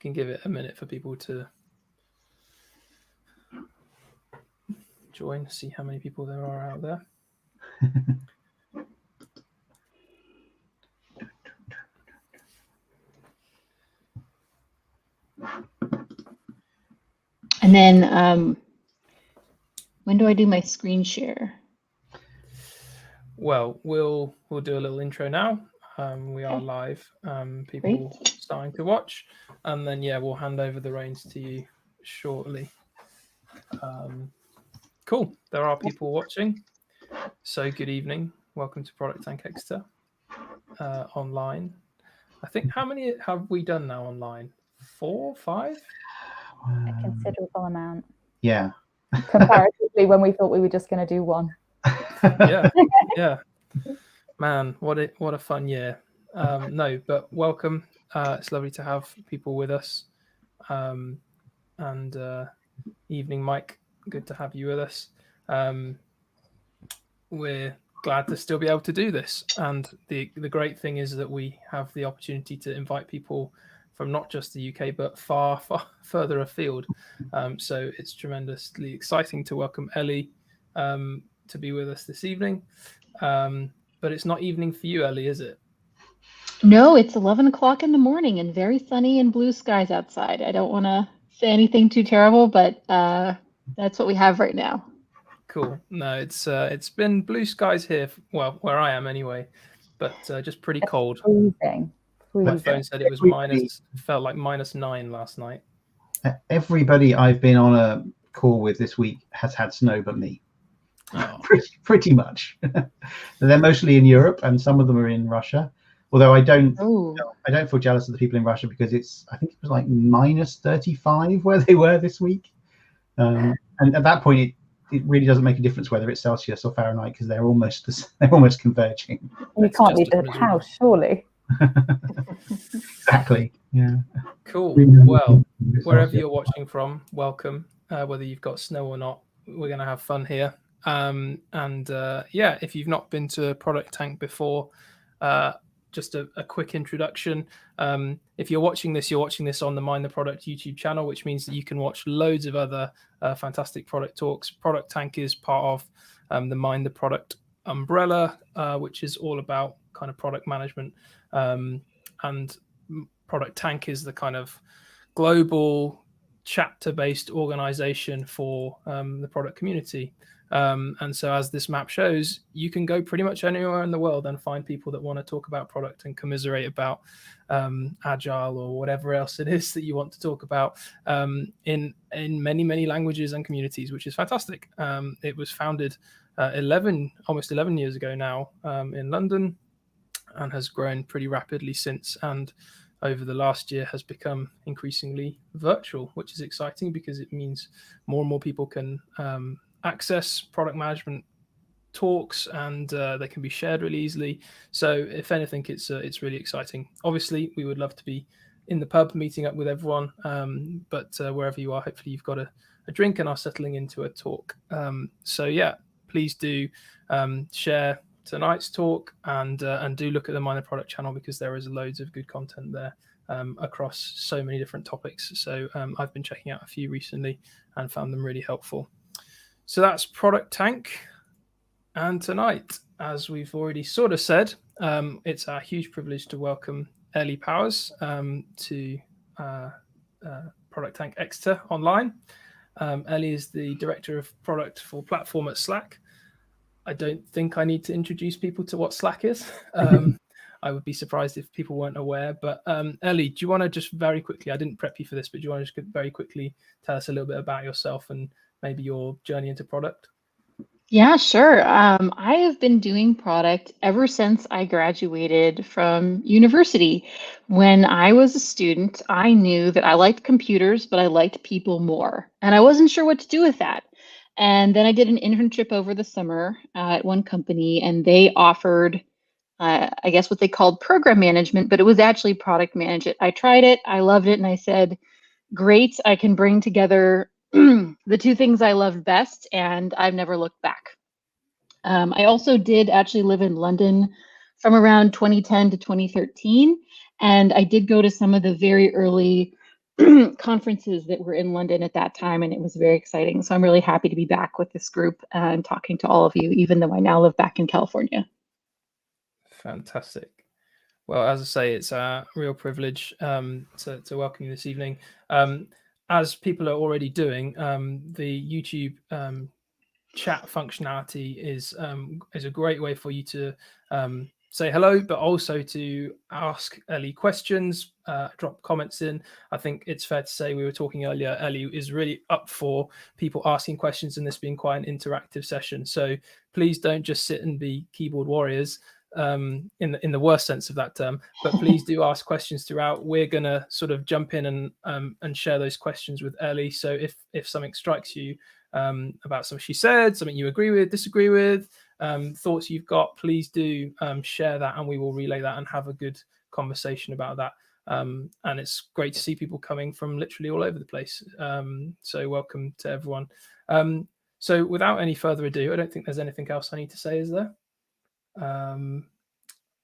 can give it a minute for people to join, see how many people there are out there. And then when do I do my screen share? Well, we'll do a little intro now. We are live. People starting to watch, and then we'll hand over the reins to you shortly. Cool. There are people watching. So good evening. Welcome to ProductTank Exeter online. I think, how many have we done now online? 4, 5? A considerable amount. Yeah. Comparatively, when we thought we were just going to do one. Yeah. Man, what a fun year. No, but welcome. It's lovely to have people with us. And evening, Mike. Good to have you with us. We're glad to still be able to do this. And the great thing is that we have the opportunity to invite people from not just the UK, but far further afield. So it's tremendously exciting to welcome Ellie to be with us this evening. But it's not evening for you, Ellie, is it? No, it's 11 o'clock in the morning and very sunny and blue skies outside. I don't want to say anything too terrible, but that's what we have right now. Cool. No, it's been blue skies here, well, where I am anyway, but just pretty cold. Freezing. My phone said it was felt like -9 last night. Everybody I've been on a call with this week has had snow but me. Oh. Pretty much. They're mostly in Europe, and some of them are in Russia. Although I don't feel jealous of the people in Russia, because I think it was like -35 where they were this week. And at that point, it really doesn't make a difference whether it's Celsius or Fahrenheit, because they're almost converging. You can't leave the house, surely. Exactly. Yeah. Cool. Well, wherever you're watching from, welcome. Whether you've got snow or not, we're going to have fun here. If you've not been to ProductTank before, just a quick introduction. If you're watching this on the Mind the Product YouTube channel, which means that you can watch loads of other fantastic product talks. ProductTank is part of the Mind the Product umbrella, which is all about kind of product management. And ProductTank is the kind of global chapter-based organization for the product community. And so, as this map shows, you can go pretty much anywhere in the world and find people that want to talk about product and commiserate about agile or whatever else it is that you want to talk about in many, many languages and communities, which is fantastic. It was founded almost 11 years ago now in London, and has grown pretty rapidly since, and over the last year has become increasingly virtual, which is exciting because it means more and more people can access product management talks, and they can be shared really easily. So if anything, it's really exciting. Obviously, we would love to be in the pub meeting up with everyone, but wherever you are, hopefully you've got a drink and are settling into a talk. Please do share tonight's talk, and do look at the Mind the Product channel, because there is loads of good content there across so many different topics. So I've been checking out a few recently and found them really helpful. So that's ProductTank. And tonight, as we've already sort of said, it's our huge privilege to welcome Ellie Powers to ProductTank Exeter online. Ellie is the Director of Product for Platform at Slack. I don't think I need to introduce people to what Slack is. I would be surprised if people weren't aware. But Ellie, do you want to just very quickly, I didn't prep you for this, but do you want to just very quickly tell us a little bit about yourself and maybe your journey into product? Yeah, sure. I have been doing product ever since I graduated from university. When I was a student, I knew that I liked computers, but I liked people more. And I wasn't sure what to do with that. And then I did an internship over the summer at one company, and they offered, I guess, what they called program management, but it was actually product management. I tried it, I loved it, and I said, great, I can bring together the two things I loved best, and I've never looked back. I also did actually live in London from around 2010 to 2013, and I did go to some of the very early conferences that were in London at that time, and it was very exciting. So I'm really happy to be back with this group and talking to all of you, even though I now live back in California. Fantastic. Well, as I say, it's a real privilege to welcome you this evening. As people are already doing, the YouTube chat functionality is a great way for you to say hello, but also to ask Ellie questions, drop comments in. I think it's fair to say, we were talking earlier, Ellie is really up for people asking questions and this being quite an interactive session. So please don't just sit and be keyboard warriors, in the worst sense of that term, but please do ask questions throughout. We're gonna sort of jump in and share those questions with Ellie. So if something strikes you about something she said, something you agree with, disagree with, thoughts you've got, please do share that, and we will relay that and have a good conversation about that. And it's great to see people coming from literally all over the place. So welcome to everyone. So without any further ado, I don't think there's anything else I need to say, is there?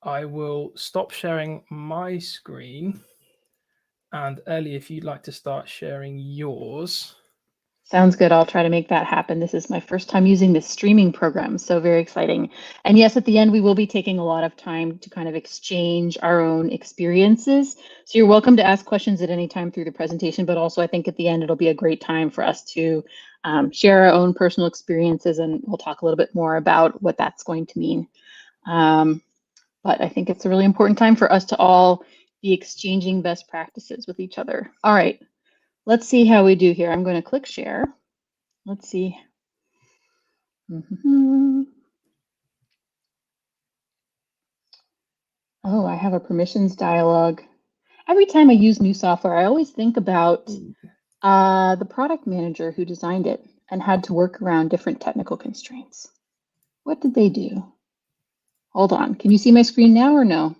I will stop sharing my screen. And Ellie, if you'd like to start sharing yours. Sounds good. I'll try to make that happen. This is my first time using this streaming program, so very exciting. And yes, at the end, we will be taking a lot of time to kind of exchange our own experiences. So you're welcome to ask questions at any time through the presentation, but also I think at the end, it'll be a great time for us to share our own personal experiences, and we'll talk a little bit more about what that's going to mean. But I think it's a really important time for us to all be exchanging best practices with each other. All right. Let's see how we do here. I'm going to click share. Let's see. Oh, I have a permissions dialog. Every time I use new software, I always think about the product manager who designed it and had to work around different technical constraints. What did they do? Hold on. Can you see my screen now or no?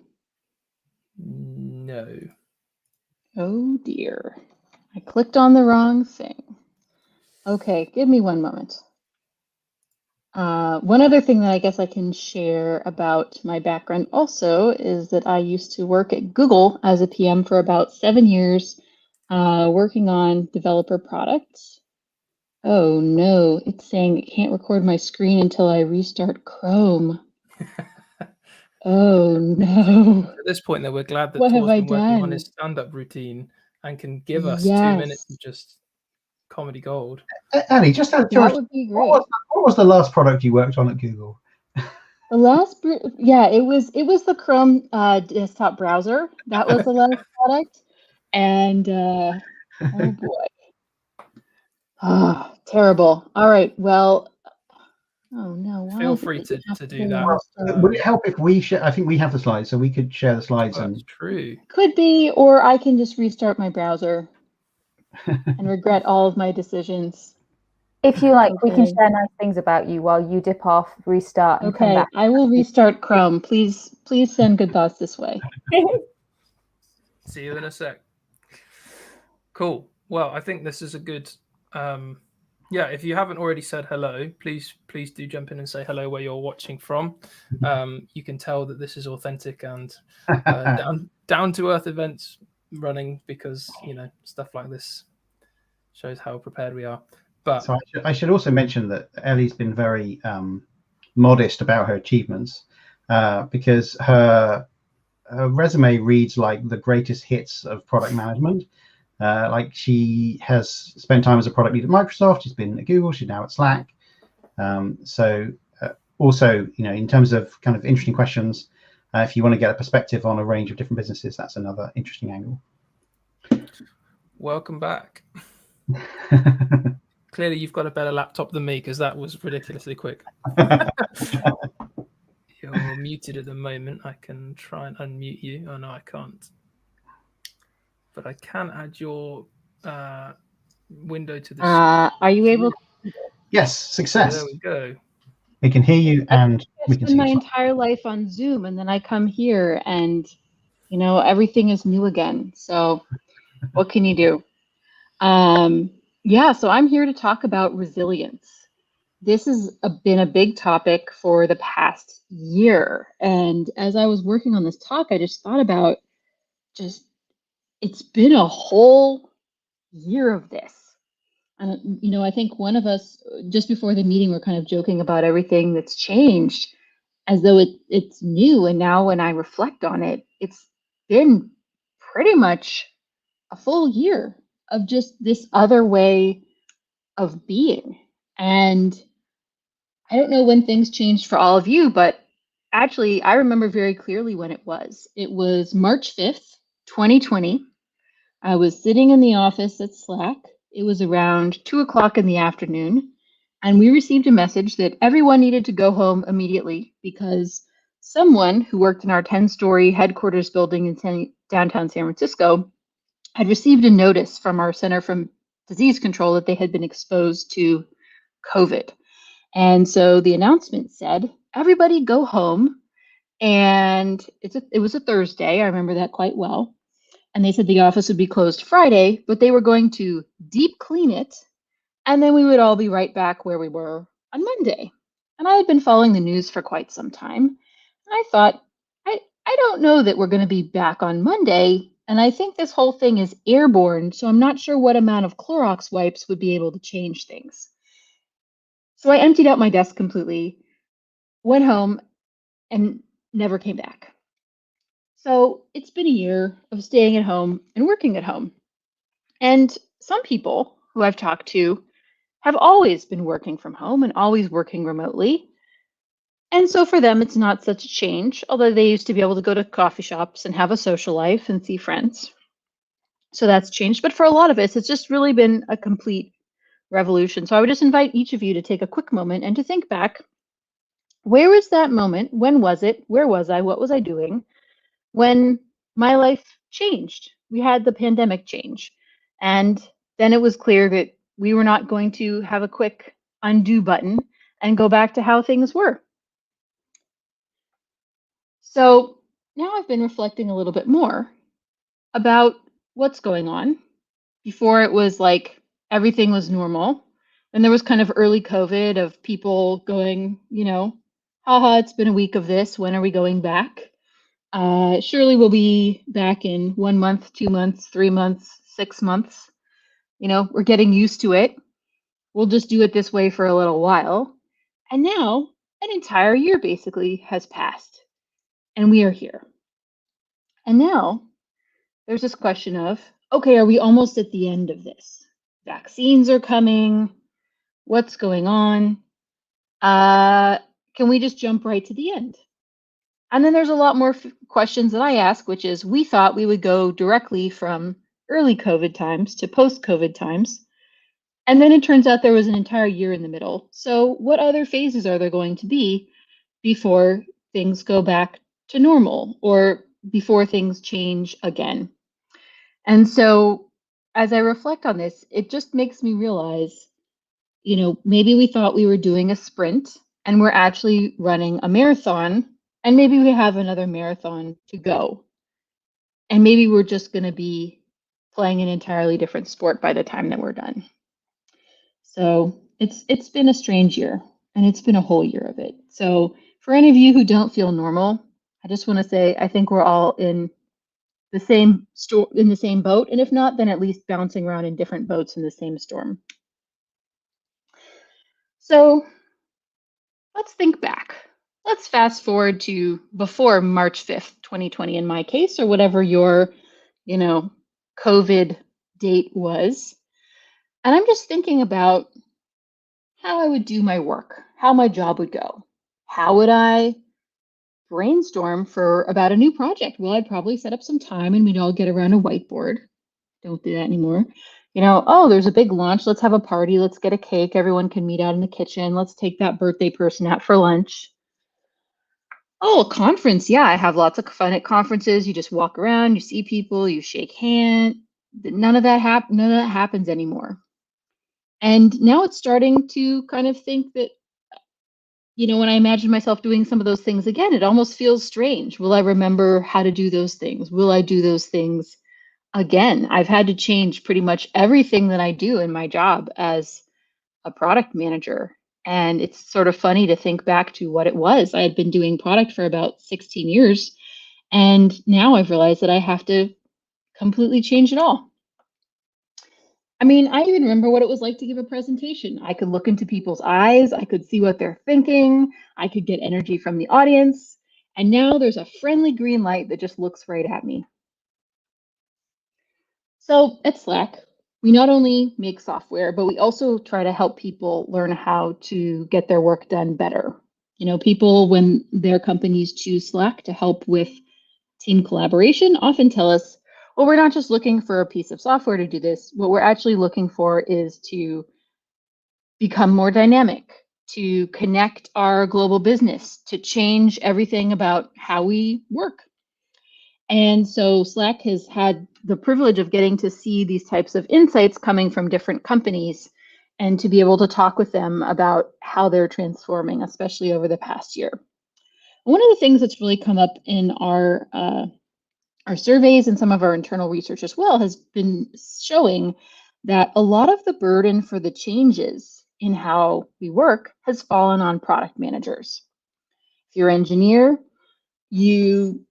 No. Oh dear. I clicked on the wrong thing. Okay, give me one moment. One other thing that I guess I can share about my background also is that I used to work at Google as a PM for about 7 years, working on developer products. Oh no, it's saying it can't record my screen until I restart Chrome. Oh no. At this point, though, we're glad that What have Tor's I been working on done? his stand-up routine and can give us 2 Yes. minutes of just comedy gold. Annie, just out of That curiosity, would be great. what was the last product you worked on at Google? The last, yeah, it was the Chrome desktop browser. That was the last product, and oh boy, ah, terrible. All right, well, oh no, why Feel is it free that you have to to do go that. on Would it help if we share? I think we have the slides, so we could share the slides. That's true. Could be, or I can just restart my browser and regret all of my decisions. If you like, we can Okay. share nice things about you while you dip off, restart, and come Okay, back. I will restart Chrome. Please send good thoughts this way. See you in a sec. Cool. Well, I think this is a good. Yeah, if you haven't already said hello, please do jump in and say hello where you're watching from. You can tell that this is authentic and down to earth events running, because stuff like this shows how prepared we are. But so I should also mention that Ellie's been very modest about her achievements, because her resume reads like the greatest hits of product management. Like, she has spent time as a product lead at Microsoft. She's been at Google. She's now at Slack. So also, in terms of kind of interesting questions, if you want to get a perspective on a range of different businesses, that's another interesting angle. Welcome back. Clearly, you've got a better laptop than me, because that was ridiculously quick. You're muted at the moment. I can try and unmute you. Oh, no, I can't. But I can add your window to the screen. Are you able to? Yes, success. So there we go. We can hear you, and we can see my you. entire life on Zoom, and then I come here, and everything is new again. So what can you do? Yeah, so I'm here to talk about resilience. This has been a big topic for the past year, and as I was working on this talk, I just thought about it's been a whole year of this. And, you know, I think one of us, just before the meeting, we're kind of joking about everything that's changed as though it's new. And now when I reflect on it, it's been pretty much a full year of just this other way of being. And I don't know when things changed for all of you, but actually, I remember very clearly when it was. It was March 5th, 2020. I was sitting in the office at Slack. It was around 2 o'clock in the afternoon, and we received a message that everyone needed to go home immediately because someone who worked in our 10-story headquarters building in downtown San Francisco had received a notice from our Center for Disease Control that they had been exposed to COVID. And so the announcement said, everybody go home. And it was a Thursday. I remember that quite well. And they said the office would be closed Friday, but they were going to deep clean it. And then we would all be right back where we were on Monday. And I had been following the news for quite some time. And I thought, I don't know that we're going to be back on Monday. And I think this whole thing is airborne. So I'm not sure what amount of Clorox wipes would be able to change things. So I emptied out my desk completely, went home, and never came back. So it's been a year of staying at home and working at home. And some people who I've talked to have always been working from home and always working remotely. And so for them, it's not such a change, although they used to be able to go to coffee shops and have a social life and see friends. So that's changed. But for a lot of us, it's just really been a complete revolution. So I would just invite each of you to take a quick moment and to think back. Where was that moment? When was it? Where was I? What was I doing when my life changed? We had the pandemic change. And then it was clear that we were not going to have a quick undo button and go back to how things were. So now I've been reflecting a little bit more about what's going on. Before it was like everything was normal. And there was kind of early COVID of people going, you know, haha, it's been a week of this. When are we going back? Surely we'll be back in 1 month, 2 months, 3 months, 6 months. You know, we're getting used to it. We'll just do it this way for a little while. And now an entire year basically has passed and we are here. And now there's this question of, okay, are we almost at the end of this? Vaccines are coming. What's going on? Can we just jump right to the end? And then there's a lot more questions that I ask, which is, we thought we would go directly from early COVID times to post-COVID times. And then it turns out there was an entire year in the middle. So what other phases are there going to be before things go back to normal or before things change again? And so as I reflect on this, it just makes me realize, you know, maybe we thought we were doing a sprint and we're actually running a marathon, and maybe we have another marathon to go. And maybe we're just going to be playing an entirely different sport by the time that we're done. So it's been a strange year, and it's been a whole year of it. So for any of you who don't feel normal, I just want to say I think we're all in the same boat, and if not, then at least bouncing around in different boats in the same storm. So let's think back. Let's fast forward to before March 5th, 2020 in my case, or whatever your, you know, COVID date was. And I'm just thinking about how I would do my work, how my job would go. How would I brainstorm for about a new project? Well, I'd probably set up some time and we'd all get around a whiteboard. Don't do that anymore. You know, oh, there's a big launch. Let's have a party. Let's get a cake. Everyone can meet out in the kitchen. Let's take that birthday person out for lunch. Oh, a conference. Yeah, I have lots of fun at conferences. You just walk around, you see people, you shake hands. None of that happens anymore. And now it's starting to kind of think that, you know, when I imagine myself doing some of those things again, it almost feels strange. Will I remember how to do those things? Will I do those things again? I've had to change pretty much everything that I do in my job as a product manager. And it's sort of funny to think back to what it was. I had been doing product for about 16 years. And now I've realized that I have to completely change it all. I mean, I even remember what it was like to give a presentation. I could look into people's eyes, I could see what they're thinking, I could get energy from the audience, and now there's a friendly green light that just looks right at me. So at Slack, we not only make software, but we also try to help people learn how to get their work done better. You know, people, when their companies choose Slack to help with team collaboration, often tell us, well, we're not just looking for a piece of software to do this. What we're actually looking for is to become more dynamic, to connect our global business, to change everything about how we work. And so Slack has had the privilege of getting to see these types of insights coming from different companies and to be able to talk with them about how they're transforming, especially over the past year. One of the things that's really come up in our surveys and some of our internal research as well has been showing that a lot of the burden for the changes in how we work has fallen on product managers. If you're an engineer, you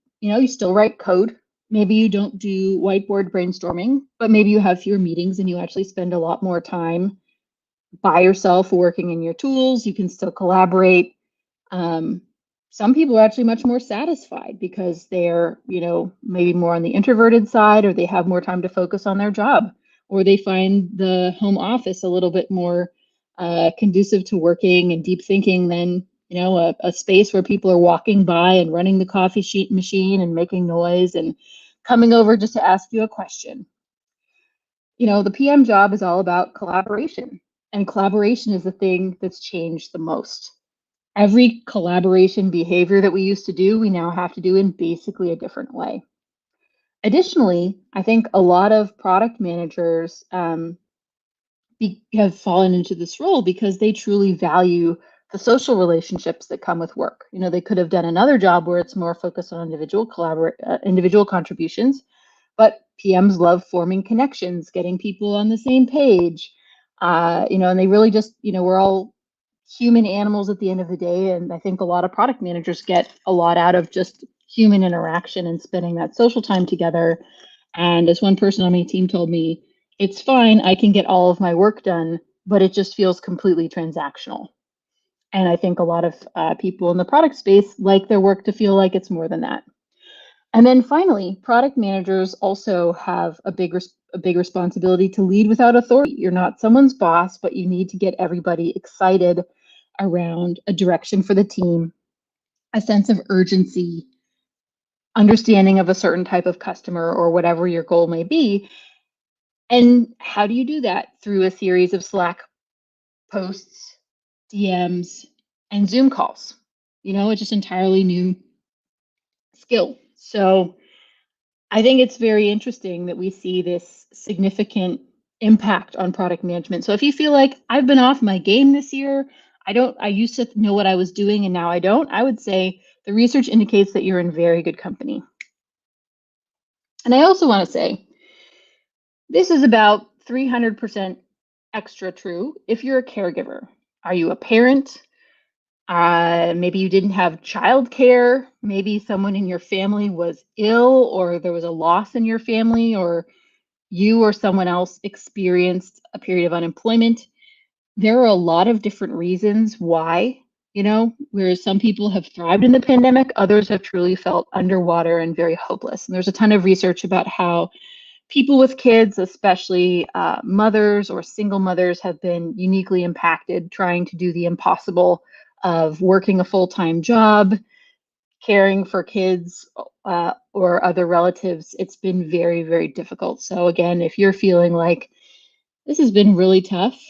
still write code. Maybe you don't do whiteboard brainstorming, but maybe you have fewer meetings and you actually spend a lot more time by yourself working in your tools. You can still collaborate. Some people are actually much more satisfied because they're, maybe more on the introverted side, or they have more time to focus on their job, or they find the home office a little bit more conducive to working and deep thinking than, a space where people are walking by and running the coffee sheet machine and making noise and coming over just to ask you a question. The PM job is all about collaboration, and collaboration is the thing that's changed the most. Every collaboration behavior that we used to do, we now have to do in basically a different way. Additionally, I think a lot of product managers have fallen into this role because they truly value the social relationships that come with work. They could have done another job where it's more focused on individual contributions, but PMs love forming connections, getting people on the same page, and they really just, we're all human animals at the end of the day. And I think a lot of product managers get a lot out of just human interaction and spending that social time together. And as one person on my team told me, it's fine, I can get all of my work done, but it just feels completely transactional. And I think a lot of people in the product space like their work to feel like it's more than that. And then finally, product managers also have a big responsibility to lead without authority. You're not someone's boss, but you need to get everybody excited around a direction for the team, a sense of urgency, understanding of a certain type of customer or whatever your goal may be. And how do you do that? Through a series of Slack posts, DMs, and Zoom calls. It's just entirely new skill. So I think it's very interesting that we see this significant impact on product management. So if you feel like I've been off my game this year, I used to know what I was doing and now I don't, I would say the research indicates that you're in very good company. And I also want to say, this is about 300% extra true if you're a caregiver. Are you a parent? Maybe you didn't have childcare. Maybe someone in your family was ill, or there was a loss in your family, or you or someone else experienced a period of unemployment. There are a lot of different reasons why, whereas some people have thrived in the pandemic, others have truly felt underwater and very hopeless. And there's a ton of research about how people with kids, especially mothers or single mothers, have been uniquely impacted trying to do the impossible of working a full-time job, caring for kids or other relatives. It's been very, very difficult. So again, if you're feeling like this has been really tough,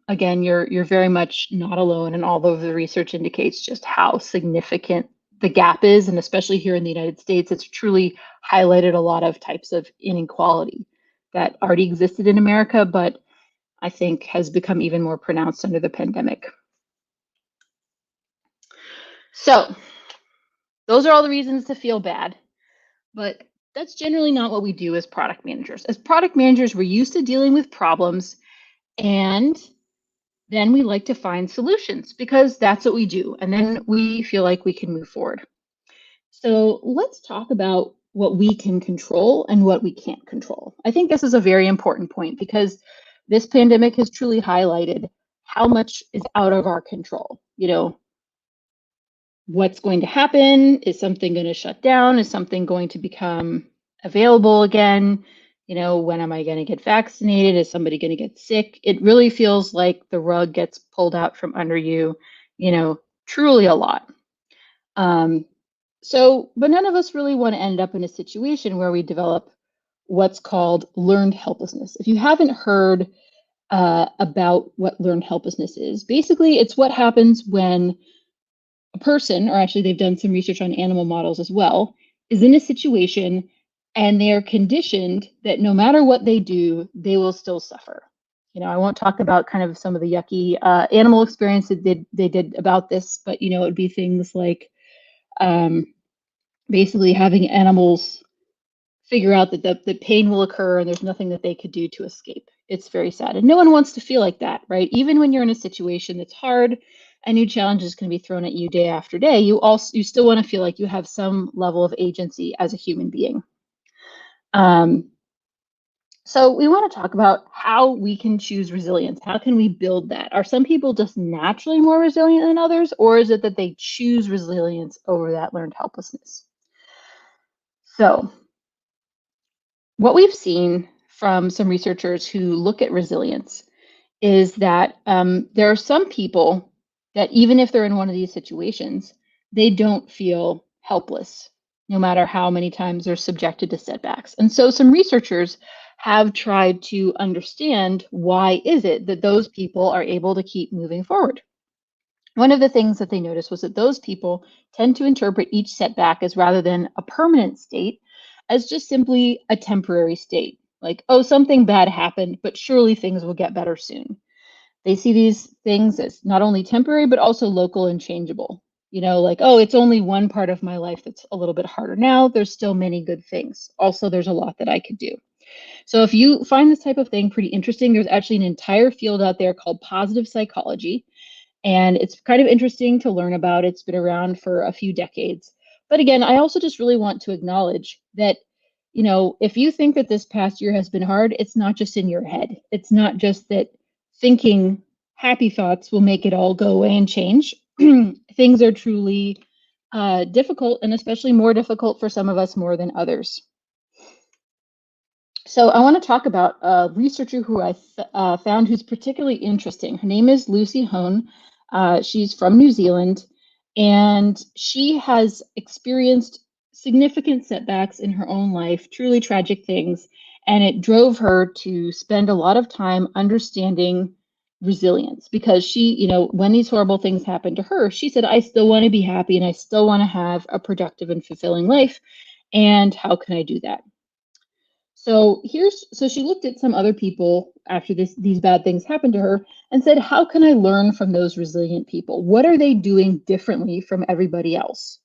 again, you're very much not alone. And all of the research indicates just how significant the gap is. And especially here in the United States, it's truly highlighted a lot of types of inequality that already existed in America, but I think has become even more pronounced under the pandemic. So those are all the reasons to feel bad, but that's generally not what we do as product managers. As product managers, we're used to dealing with problems, and then we like to find solutions because that's what we do. And then we feel like we can move forward. So let's talk about what we can control and what we can't control. I think this is a very important point because this pandemic has truly highlighted how much is out of our control. You know, what's going to happen? Is something going to shut down? Is something going to become available again? You know, when am I going to get vaccinated? Is somebody going to get sick? It really feels like the rug gets pulled out from under you, you know, truly a lot. But none of us really want to end up in a situation where we develop what's called learned helplessness. If you haven't heard about what learned helplessness is, basically it's what happens when a person, or actually they've done some research on animal models as well, is in a situation and they are conditioned that no matter what they do, they will still suffer. You know, I won't talk about kind of some of the yucky animal experience that they did about this, but you know, it would be things like basically having animals figure out that the pain will occur and there's nothing that they could do to escape. It's very sad. And no one wants to feel like that, right? Even when you're in a situation that's hard and new challenges can be thrown at you day after day, you still want to feel like you have some level of agency as a human being. So we want to talk about how we can choose resilience. How can we build that? Are some people just naturally more resilient than others, or is it that they choose resilience over that learned helplessness? So what we've seen from some researchers who look at resilience is that there are some people that even if they're in one of these situations, they don't feel helpless, no matter how many times they're subjected to setbacks. And so some researchers have tried to understand why is it that those people are able to keep moving forward. One of the things that they noticed was that those people tend to interpret each setback as rather than a permanent state, as just simply a temporary state. Like, oh, something bad happened, but surely things will get better soon. They see these things as not only temporary, but also local and changeable. You know, like, oh, it's only one part of my life that's a little bit harder now. There's still many good things. Also, there's a lot that I could do. So if you find this type of thing pretty interesting, there's actually an entire field out there called positive psychology. And it's kind of interesting to learn about. It's been around for a few decades. But again, I also just really want to acknowledge that, you know, if you think that this past year has been hard, it's not just in your head. It's not just that thinking happy thoughts will make it all go away and change. Things are truly difficult, and especially more difficult for some of us more than others. So I want to talk about a researcher who I found who's particularly interesting. Her name is Lucy Hone. She's from New Zealand, and she has experienced significant setbacks in her own life, truly tragic things, and it drove her to spend a lot of time understanding resilience because she, you know, when these horrible things happened to her, she said, I still want to be happy and I still want to have a productive and fulfilling life. And how can I do that? So she looked at some other people after these bad things happened to her and said, how can I learn from those resilient people? What are they doing differently from everybody else?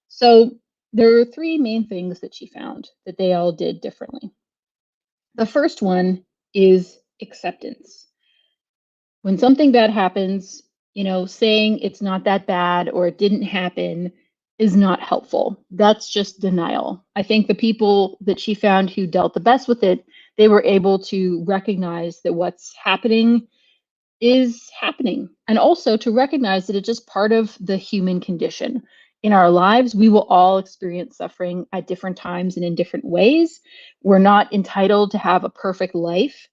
So there are three main things that she found that they all did differently. The first one is acceptance. When something bad happens, you know, saying it's not that bad or it didn't happen is not helpful. That's just denial. I think the people that she found who dealt the best with it, they were able to recognize that what's happening is happening, and also to recognize that it's just part of the human condition. In our lives, we will all experience suffering at different times and in different ways. We're not entitled to have a perfect life.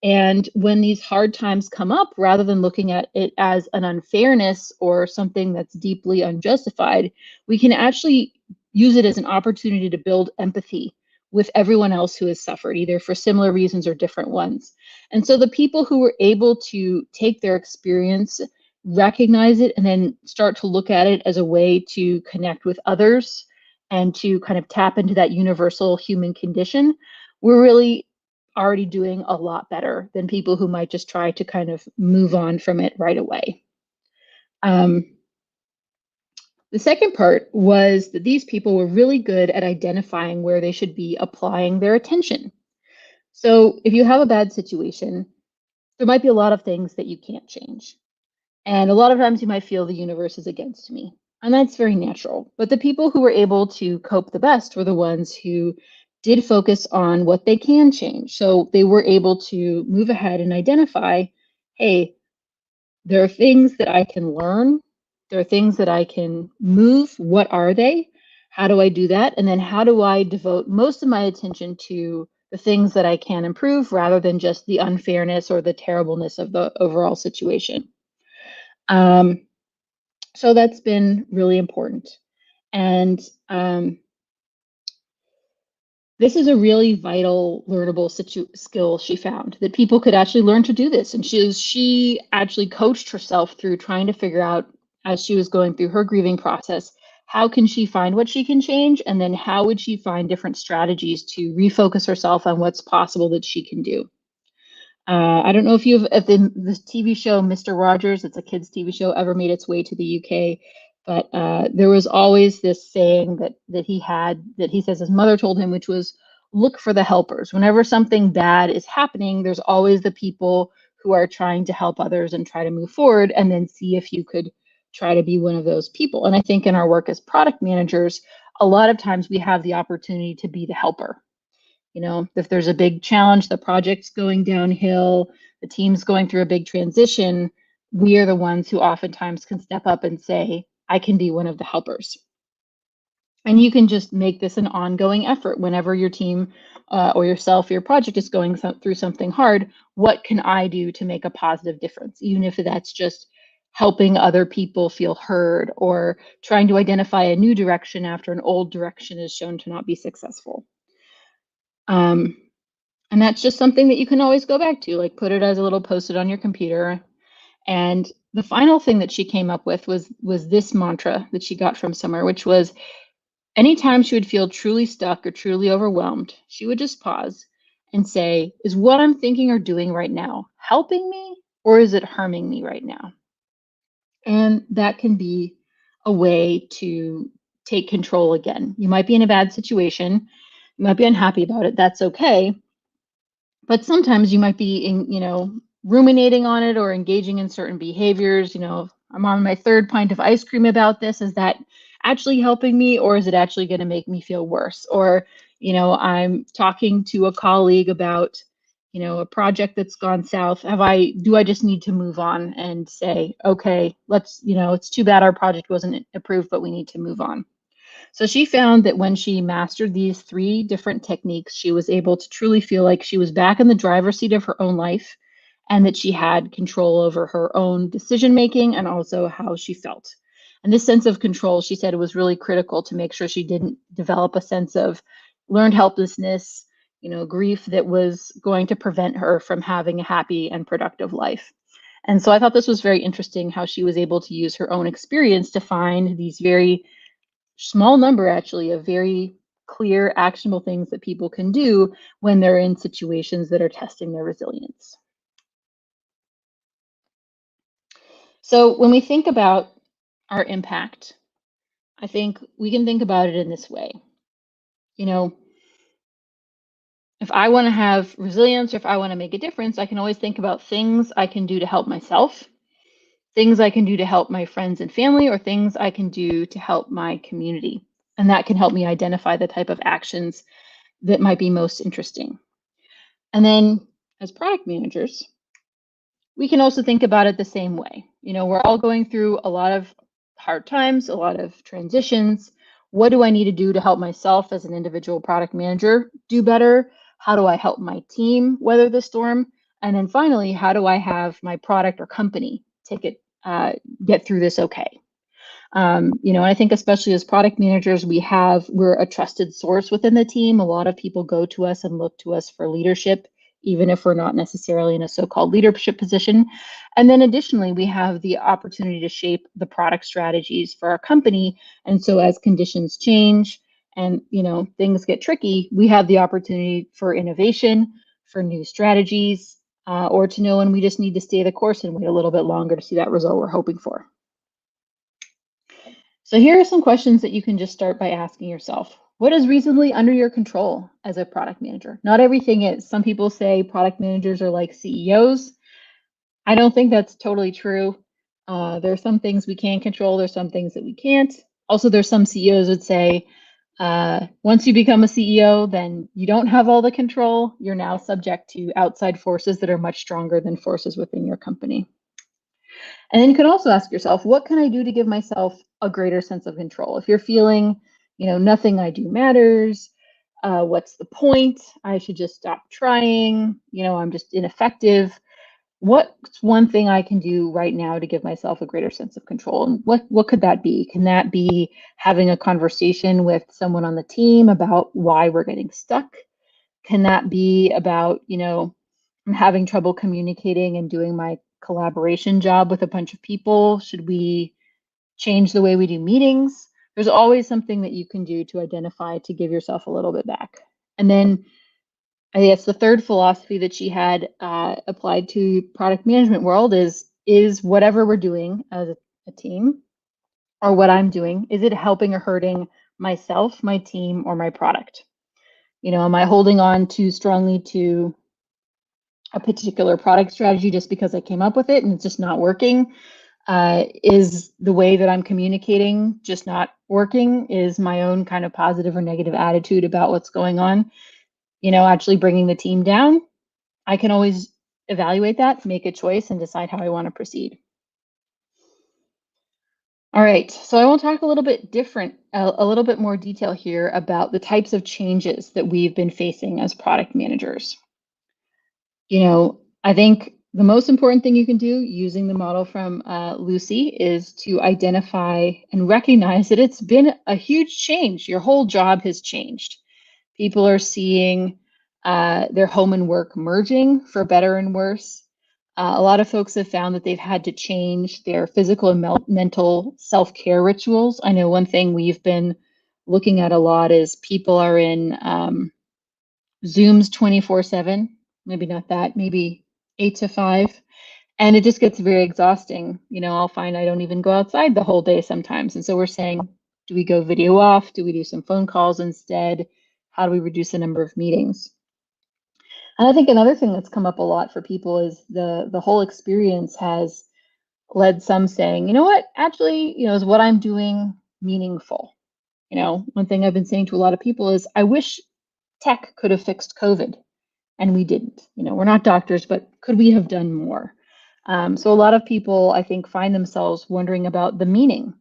And when these hard times come up, rather than looking at it as an unfairness or something that's deeply unjustified, we can actually use it as an opportunity to build empathy with everyone else who has suffered, either for similar reasons or different ones. And so the people who were able to take their experience, recognize it, and then start to look at it as a way to connect with others and to kind of tap into that universal human condition, we're really already doing a lot better than people who might just try to kind of move on from it right away. The second part was that these people were really good at identifying where they should be applying their attention. So if you have a bad situation, there might be a lot of things that you can't change. And a lot of times you might feel the universe is against me. And that's very natural. But the people who were able to cope the best were the ones who did focus on what they can change. So they were able to move ahead and identify, hey, there are things that I can learn. There are things that I can move. What are they? How do I do that? And then how do I devote most of my attention to the things that I can improve rather than just the unfairness or the terribleness of the overall situation? So that's been really important. And this is a really vital, learnable skill she found, that people could actually learn to do this. And she actually coached herself through trying to figure out, as she was going through her grieving process, how can she find what she can change? And then how would she find different strategies to refocus herself on what's possible that she can do? I don't know if the TV show Mr. Rogers, it's a kids' TV show, ever made its way to the UK, but there was always this saying that he says his mother told him, which was, look for the helpers. Whenever something bad is happening, there's always the people who are trying to help others and try to move forward, and then see if you could try to be one of those people. And I think in our work as product managers, a lot of times we have the opportunity to be the helper. You know, if there's a big challenge, the project's going downhill, the team's going through a big transition, we are the ones who oftentimes can step up and say, I can be one of the helpers. And you can just make this an ongoing effort whenever your team or yourself, your project is going through something hard. What can I do to make a positive difference? Even if that's just helping other people feel heard or trying to identify a new direction after an old direction is shown to not be successful. And that's just something that you can always go back to, like put it as a little post-it on your computer. And the final thing that she came up with was this mantra that she got from somewhere, which was, anytime she would feel truly stuck or truly overwhelmed, she would just pause and say, is what I'm thinking or doing right now helping me, or is it harming me right now? And that can be a way to take control again. You might be in a bad situation, you might be unhappy about it, that's okay. But sometimes you might be ruminating on it or engaging in certain behaviors. I'm on my third pint of ice cream about this. Is that actually helping me, or is it actually going to make me feel worse? Or, I'm talking to a colleague about, a project that's gone south. Do I just need to move on and say, okay, let's, it's too bad our project wasn't approved, but we need to move on. So she found that when she mastered these 3 different techniques, she was able to truly feel like she was back in the driver's seat of her own life, and that she had control over her own decision making and also how she felt. And this sense of control, she said, was really critical to make sure she didn't develop a sense of learned helplessness, grief that was going to prevent her from having a happy and productive life. And so I thought this was very interesting, how she was able to use her own experience to find these very small number, actually, of very clear, actionable things that people can do when they're in situations that are testing their resilience. So when we think about our impact, I think we can think about it in this way. If I want to have resilience, or if I want to make a difference, I can always think about things I can do to help myself, things I can do to help my friends and family, or things I can do to help my community. And that can help me identify the type of actions that might be most interesting. And then as product managers, we can also think about it the same way. We're all going through a lot of hard times, a lot of transitions. What do I need to do to help myself as an individual product manager do better? How do I help my team weather the storm? And then finally, how do I have my product or company get through this okay? And I think especially as product managers, we're a trusted source within the team. A lot of people go to us and look to us for leadership, even if we're not necessarily in a so-called leadership position. And then additionally, we have the opportunity to shape the product strategies for our company. And so as conditions change and things get tricky, we have the opportunity for innovation, for new strategies, or to know when we just need to stay the course and wait a little bit longer to see that result we're hoping for. So here are some questions that you can just start by asking yourself. What is reasonably under your control as a product manager? Not everything is. Some people say product managers are like CEOs. I don't think that's totally true. There are some things we can control. There's some things that we can't. Also, there's some CEOs would say, once you become a CEO, then you don't have all the control. You're now subject to outside forces that are much stronger than forces within your company. And then you can also ask yourself, what can I do to give myself a greater sense of control? If you're feeling, nothing I do matters, what's the point? I should just stop trying. I'm just ineffective. What's one thing I can do right now to give myself a greater sense of control? And what could that be? Can that be having a conversation with someone on the team about why we're getting stuck? Can that be about, I'm having trouble communicating and doing my collaboration job with a bunch of people? Should we change the way we do meetings? There's always something that you can do to identify to give yourself a little bit back. And then I guess the third philosophy that she had applied to product management world is whatever we're doing as a team, or what I'm doing, is it helping or hurting myself, my team, or my product? Am I holding on too strongly to a particular product strategy just because I came up with it and it's just not working? Is the way that I'm communicating just not working? Is my own kind of positive or negative attitude about what's going on, actually bringing the team down? I can always evaluate that, make a choice, and decide how I want to proceed. All right, so I will talk a little bit a little bit more detail here about the types of changes that we've been facing as product managers. I think the most important thing you can do using the model from Lucy is to identify and recognize that it's been a huge change. Your whole job has changed. People are seeing their home and work merging for better and worse. A lot of folks have found that they've had to change their physical and mental self-care rituals. I know one thing we've been looking at a lot is people are in Zooms 24/7, maybe not that, maybe 8 to 5. And it just gets very exhausting. I'll find I don't even go outside the whole day sometimes. And so we're saying, do we go video off? Do we do some phone calls instead? How do we reduce the number of meetings? And I think another thing that's come up a lot for people is the whole experience has led some saying, actually, is what I'm doing meaningful? One thing I've been saying to a lot of people is, I wish tech could have fixed COVID, and we didn't. We're not doctors, but could we have done more? So a lot of people, I think, find themselves wondering about the meaning.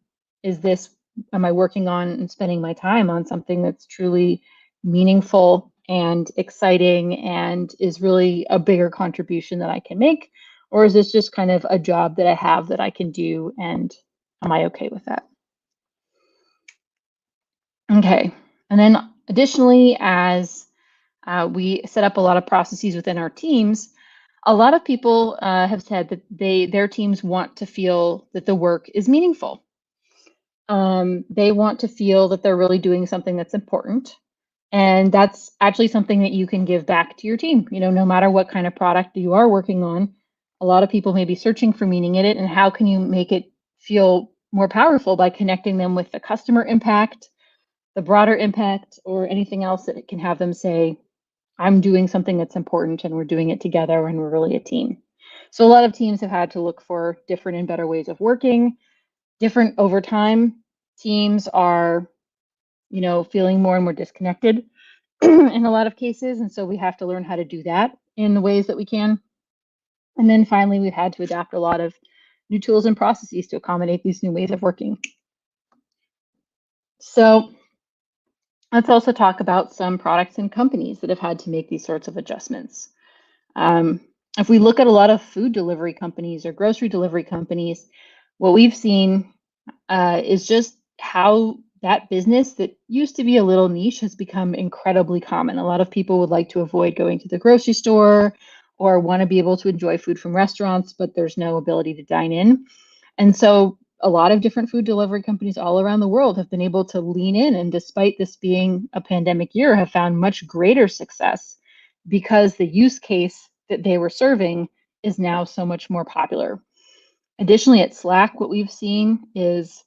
Am I working on and spending my time on something that's truly meaningful and exciting and is really a bigger contribution that I can make? Or is this just kind of a job that I have that I can do, and am I okay with that? Okay, and then additionally, as we set up a lot of processes within our teams, a lot of people have said that their teams want to feel that the work is meaningful. They want to feel that they're really doing something that's important. And that's actually something that you can give back to your team. No matter what kind of product you are working on, a lot of people may be searching for meaning in it. And how can you make it feel more powerful by connecting them with the customer impact, the broader impact, or anything else that it can have them say, I'm doing something that's important and we're doing it together and we're really a team. So a lot of teams have had to look for different and better ways of working, different over time. Teams are, feeling more and more disconnected in a lot of cases. And so we have to learn how to do that in the ways that we can. And then finally, we've had to adapt a lot of new tools and processes to accommodate these new ways of working. So let's also talk about some products and companies that have had to make these sorts of adjustments. If we look at a lot of food delivery companies or grocery delivery companies, what we've seen is just how that business that used to be a little niche has become incredibly common. A lot of people would like to avoid going to the grocery store or want to be able to enjoy food from restaurants, but there's no ability to dine in. And so a lot of different food delivery companies all around the world have been able to lean in, and despite this being a pandemic year, have found much greater success because the use case that they were serving is now so much more popular. Additionally, at Slack, what we've seen is,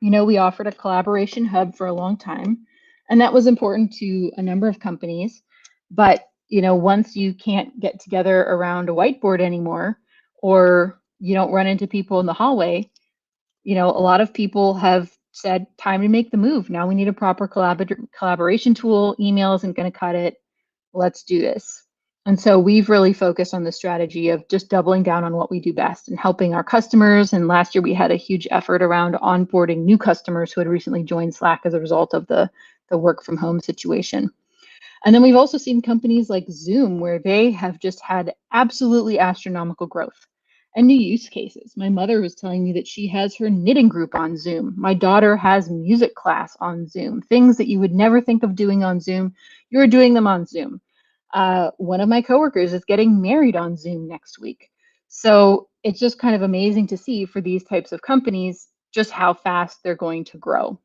we offered a collaboration hub for a long time, and that was important to a number of companies. But, once you can't get together around a whiteboard anymore, or, you don't run into people in the hallway. You know, a lot of people have said, time to make the move. Now we need a proper collaboration tool. Email isn't going to cut it. Let's do this. And so we've really focused on the strategy of just doubling down on what we do best and helping our customers. And last year we had a huge effort around onboarding new customers who had recently joined Slack as a result of the work from home situation. And then we've also seen companies like Zoom, where they have just had absolutely astronomical growth and new use cases. My mother was telling me that she has her knitting group on Zoom. My daughter has music class on Zoom. Things that you would never think of doing on Zoom, you're doing them on Zoom. One of my coworkers is getting married on Zoom next week. So it's just kind of amazing to see for these types of companies just how fast they're going to grow.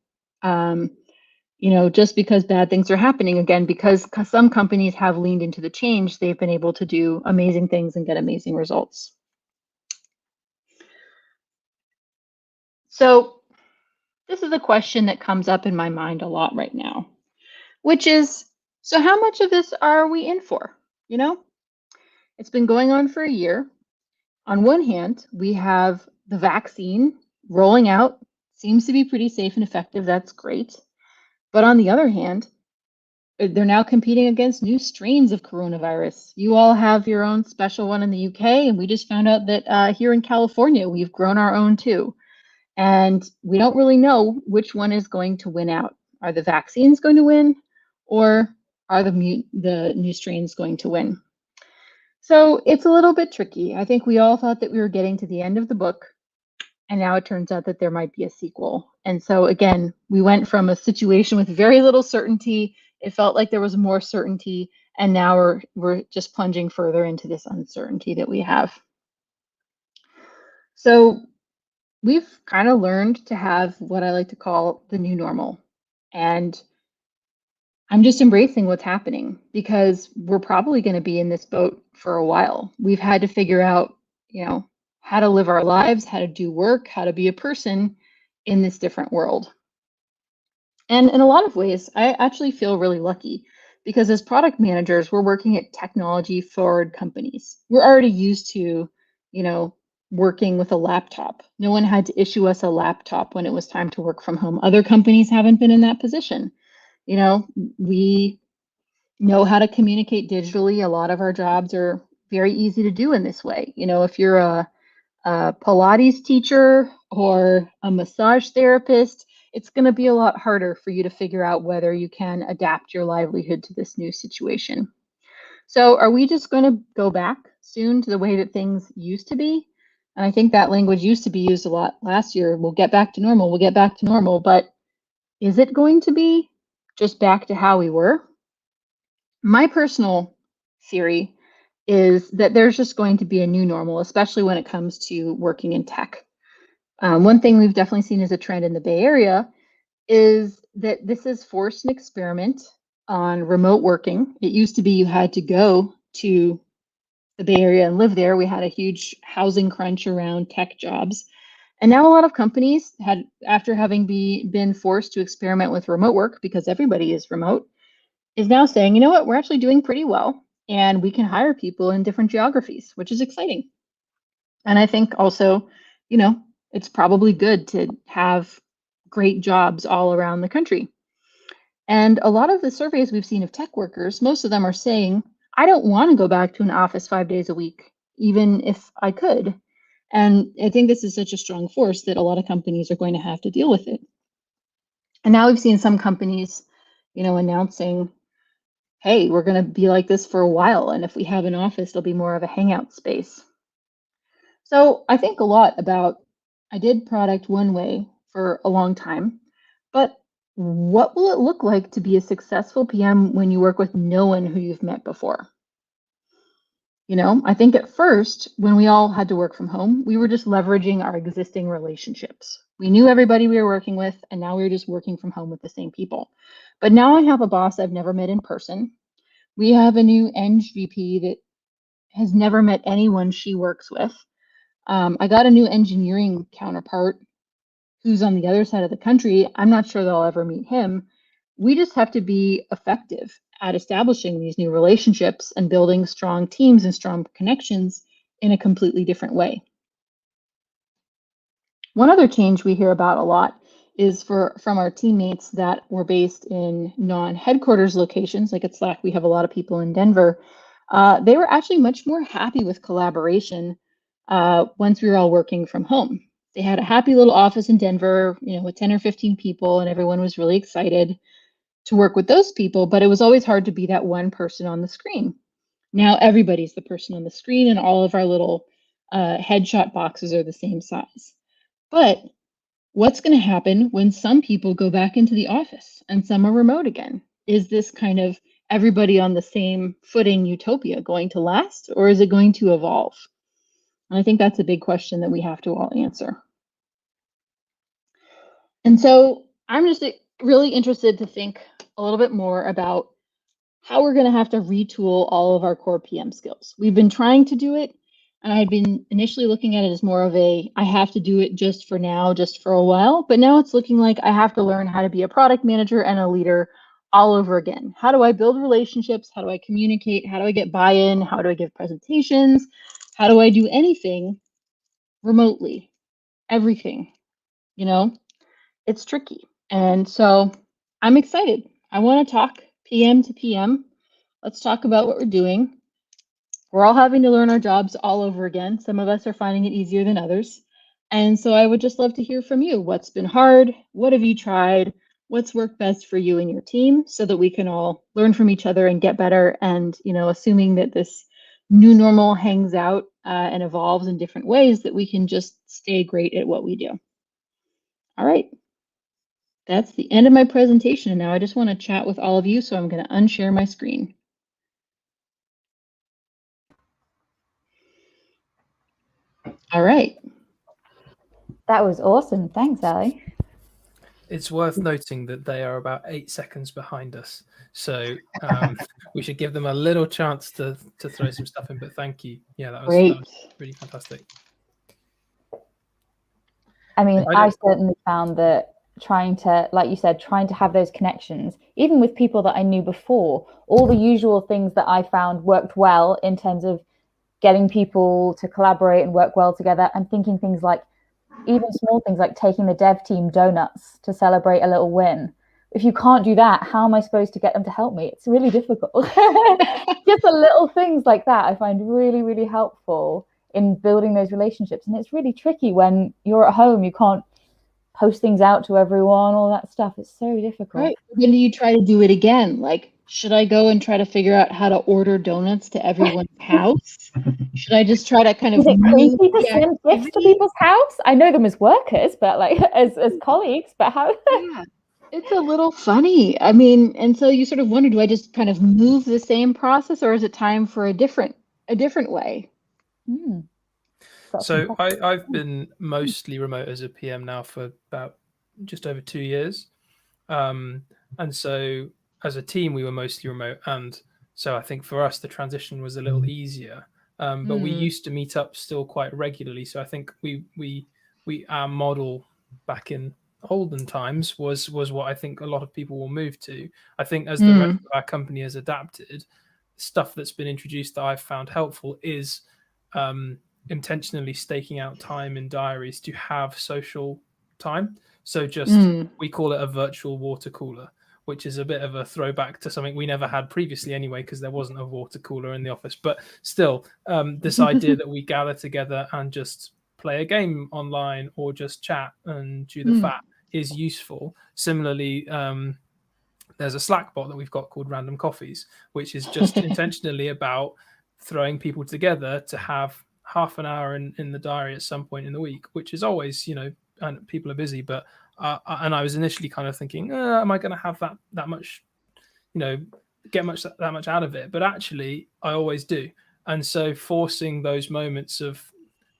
You know, just because bad things are happening, again, because some companies have leaned into the change, they've been able to do amazing things and get amazing results. So this is a question that comes up in my mind a lot right now, which is, so how much of this are we in for? You know, it's been going on for a year. On one hand, we have the vaccine rolling out, seems to be pretty safe and effective. That's great. But on the other hand, they're now competing against new strains of coronavirus. You all have your own special one in the UK, and we just found out that here in California, we've grown our own too. And we don't really know which one is going to win out. Are the vaccines going to win, or are the new strains going to win? So it's a little bit tricky. I think we all thought that we were getting to the end of the book, and now it turns out that there might be a sequel. And so again, we went from a situation with very little certainty. It felt like there was more certainty, and now we're just plunging further into this uncertainty that we have. So we've kind of learned to have what I like to call the new normal. And I'm just embracing what's happening, because we're probably going to be in this boat for a while. We've had to figure out, you know, how to live our lives, how to do work, how to be a person in this different world. And in a lot of ways, I actually feel really lucky, because as product managers, we're working at technology forward companies. We're already used to, you know, working with a laptop. No one had to issue us a laptop when it was time to work from home. Other companies haven't been in that position. You know, we know how to communicate digitally. A lot of our jobs are very easy to do in this way. You know, if you're a Pilates teacher or a massage therapist, it's going to be a lot harder for you to figure out whether you can adapt your livelihood to this new situation. So are we just going to go back soon to the way that things used to be? And I think that language used to be used a lot last year. We'll get back to normal. We'll get back to normal. But is it going to be just back to how we were? My personal theory is that there's just going to be a new normal, especially when it comes to working in tech. One thing we've definitely seen as a trend in the Bay Area is that this has forced an experiment on remote working. It used to be you had to go to the Bay Area and live there. We had a huge housing crunch around tech jobs. And now a lot of companies had, after having been forced to experiment with remote work, because everybody is remote, is now saying, you know what, we're actually doing pretty well, and we can hire people in different geographies, which is exciting. And I think also, you know, it's probably good to have great jobs all around the country. And a lot of the surveys we've seen of tech workers, most of them are saying, I don't want to go back to an office 5 days a week, even if I could. And I think this is such a strong force that a lot of companies are going to have to deal with it. And now we've seen some companies, you know, announcing, hey, we're going to be like this for a while. And if we have an office, it'll be more of a hangout space. So I think a lot about, I did product one way for a long time, but what will it look like to be a successful PM when you work with no one who you've met before? You know, I think at first, when we all had to work from home, we were just leveraging our existing relationships. We knew everybody we were working with, and now we were just working from home with the same people. But now I have a boss I've never met in person. We have a new Eng VP that has never met anyone she works with. I got a new engineering counterpart who's on the other side of the country. I'm not sure they'll ever meet him. We just have to be effective at establishing these new relationships and building strong teams and strong connections in a completely different way. One other change we hear about a lot is from our teammates that were based in non-headquarters locations, like at Slack, we have a lot of people in Denver. They were actually much more happy with collaboration once we were all working from home. They had a happy little office in Denver, with 10 or 15 people, and everyone was really excited to work with those people, but it was always hard to be that one person on the screen. Now everybody's the person on the screen, and all of our little headshot boxes are the same size. But what's going to happen when some people go back into the office and some are remote again? Is this kind of everybody on the same footing utopia going to last, or is it going to evolve? And I think that's a big question that we have to all answer. And so I'm just really interested to think a little bit more about how we're going to have to retool all of our core PM skills. We've been trying to do it, and I've been initially looking at it as more of I have to do it just for now, just for a while, but now it's looking like I have to learn how to be a product manager and a leader all over again. How do I build relationships? How do I communicate? How do I get buy-in? How do I give presentations? How do I do anything remotely? Everything, it's tricky. And so I'm excited. I want to talk PM to PM. Let's talk about what we're doing. We're all having to learn our jobs all over again. Some of us are finding it easier than others. And so I would just love to hear from you. What's been hard? What have you tried? What's worked best for you and your team, so that we can all learn from each other and get better. And, assuming that this new normal hangs out and evolves in different ways, that we can just stay great at what we do. All right. That's the end of my presentation. And now I just want to chat with all of you. So I'm going to unshare my screen. All right. That was awesome. Thanks, Ellie. It's worth noting that they are about 8 seconds behind us. So we should give them a little chance to throw some stuff in. But thank you. Yeah, that was really fantastic. I mean, I certainly found that trying to, like you said, trying to have those connections, even with people that I knew before, all the usual things that I found worked well in terms of getting people to collaborate and work well together, and thinking things like, even small things like taking the dev team donuts to celebrate a little win. If you can't do that, how am I supposed to get them to help me? It's really difficult. Just the little things like that I find really, really helpful in building those relationships. And it's really tricky when you're at home, you can't post things out to everyone, all that stuff. It's so difficult. Right. When do you try to do it again? Like, should I go and try to figure out how to order donuts to everyone's house? Should I just try to kind of... Is it creepy to send gifts to people's house? I know them as workers, but like as colleagues, but how? Yeah, it's a little funny. I mean, and so you sort of wonder, do I just kind of move the same process, or is it time for a different way? So I've been mostly remote as a PM now for about just over 2 years. And so as a team, we were mostly remote. And so I think for us, the transition was a little easier. But we used to meet up still quite regularly. So I think our model back in olden times was what I think a lot of people will move to. I think as the rest of our company has adapted, stuff that's been introduced that I've found helpful is intentionally staking out time in diaries to have social time. So just we call it a virtual water cooler, which is a bit of a throwback to something we never had previously anyway, because there wasn't a water cooler in the office. But still, this idea that we gather together and just play a game online or just chat and chew the fat is useful. Similarly, there's a Slack bot that we've got called Random Coffees, which is just intentionally about throwing people together to have half an hour in the diary at some point in the week, which is always, and people are busy, but and I was initially kind of thinking, am I going to have that much, get that much out of it? But actually I always do. And so forcing those moments of,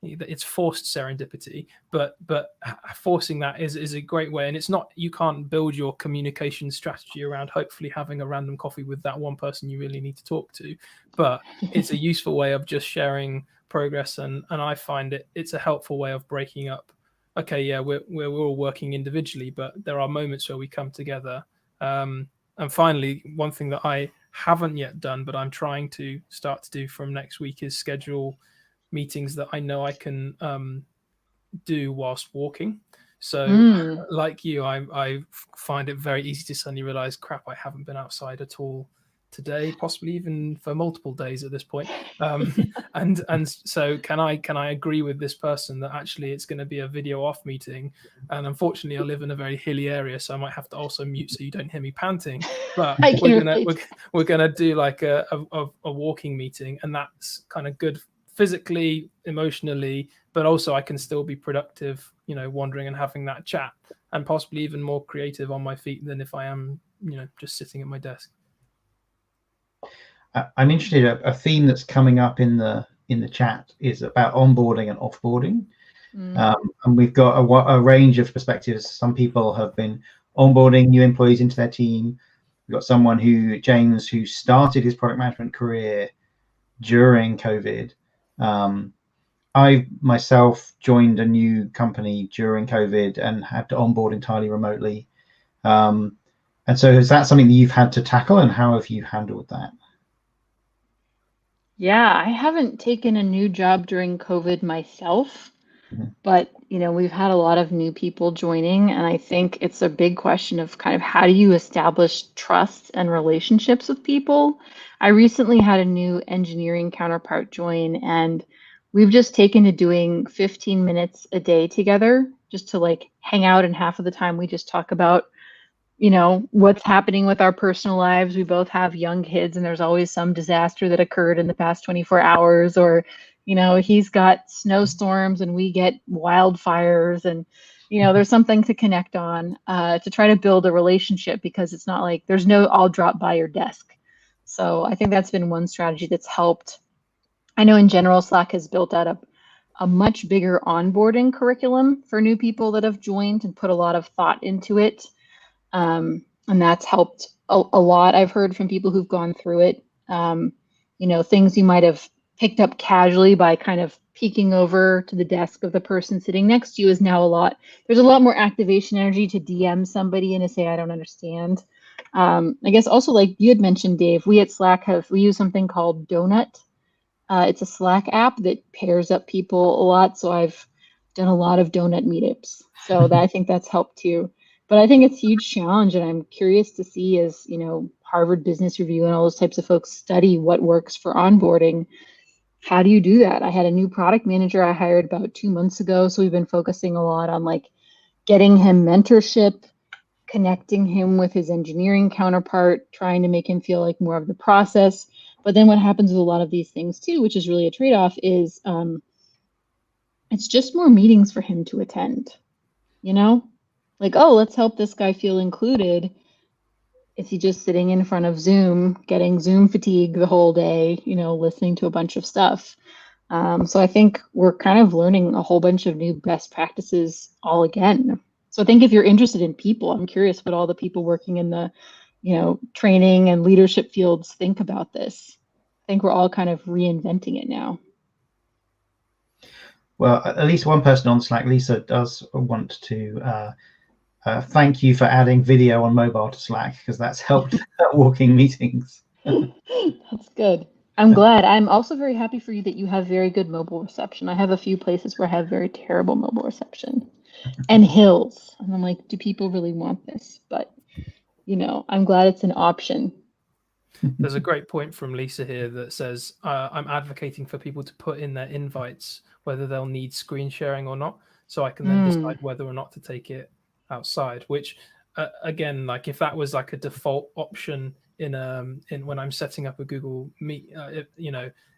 it's forced serendipity, but forcing that is a great way. And it's not, you can't build your communication strategy around hopefully having a random coffee with that one person you really need to talk to, but it's a useful way of just sharing progress. And I find it's a helpful way of breaking up. Okay, yeah, we're all working individually, but there are moments where we come together. And finally, one thing that I haven't yet done, but I'm trying to start to do from next week, is schedule meetings that I know I can do whilst walking. So like you, I find it very easy to suddenly realize, crap, I haven't been outside at all today, possibly even for multiple days at this point. And so can I agree with this person that actually it's going to be a video off meeting? And unfortunately, I live in a very hilly area, so I might have to also mute so you don't hear me panting. But we're gonna do like a walking meeting, and that's kind of good physically, emotionally, but also I can still be productive, wandering and having that chat, and possibly even more creative on my feet than if I am, just sitting at my desk. I'm interested. A theme that's coming up in the chat is about onboarding and offboarding, and we've got a range of perspectives. Some people have been onboarding new employees into their team. We've got someone James, who started his product management career during COVID. I myself joined a new company during COVID and had to onboard entirely remotely. And so is that something that you've had to tackle, and how have you handled that? Yeah, I haven't taken a new job during COVID myself, but we've had a lot of new people joining, and I think it's a big question of kind of how do you establish trust and relationships with people. I recently had a new engineering counterpart join, and we've just taken to doing 15 minutes a day together just to like hang out, and half of the time we just talk about what's happening with our personal lives. We both have young kids, and there's always some disaster that occurred in the past 24 hours, or he's got snowstorms and we get wildfires, and there's something to connect on, to try to build a relationship, because it's not like there's no I'll drop by your desk. So I think that's been one strategy that's helped. I know in general Slack has built out a much bigger onboarding curriculum for new people that have joined and put a lot of thought into it. And that's helped a lot. I've heard from people who've gone through it. Things you might have picked up casually by kind of peeking over to the desk of the person sitting next to you is now there's a lot more activation energy to DM somebody and to say, I don't understand. I guess also, like you had mentioned, Dave, we at Slack we use something called Donut. It's a Slack app that pairs up people a lot. So I've done a lot of donut meetups. So I think that's helped too. But I think it's a huge challenge, and I'm curious to see as, Harvard Business Review and all those types of folks study what works for onboarding. How do you do that? I had a new product manager I hired about 2 months ago. So we've been focusing a lot on like getting him mentorship, connecting him with his engineering counterpart, trying to make him feel like more of the process. But then what happens with a lot of these things too, which is really a trade-off, is it's just more meetings for him to attend, Like, oh, let's help this guy feel included. Is he just sitting in front of Zoom, getting Zoom fatigue the whole day, listening to a bunch of stuff? So I think we're kind of learning a whole bunch of new best practices all again. So I think if you're interested in people, I'm curious what all the people working in the, training and leadership fields think about this. I think we're all kind of reinventing it now. Well, at least one person on Slack, Lisa, does want to thank you for adding video on mobile to Slack, because that's helped walking meetings. That's good. I'm glad. I'm also very happy for you that you have very good mobile reception. I have a few places where I have very terrible mobile reception and hills. And I'm like, do people really want this? But, I'm glad it's an option. There's a great point from Lisa here that says, I'm advocating for people to put in their invites whether they'll need screen sharing or not, so I can then decide whether or not to take it outside, which again, like if that was like a default option in when I'm setting up a Google Meet,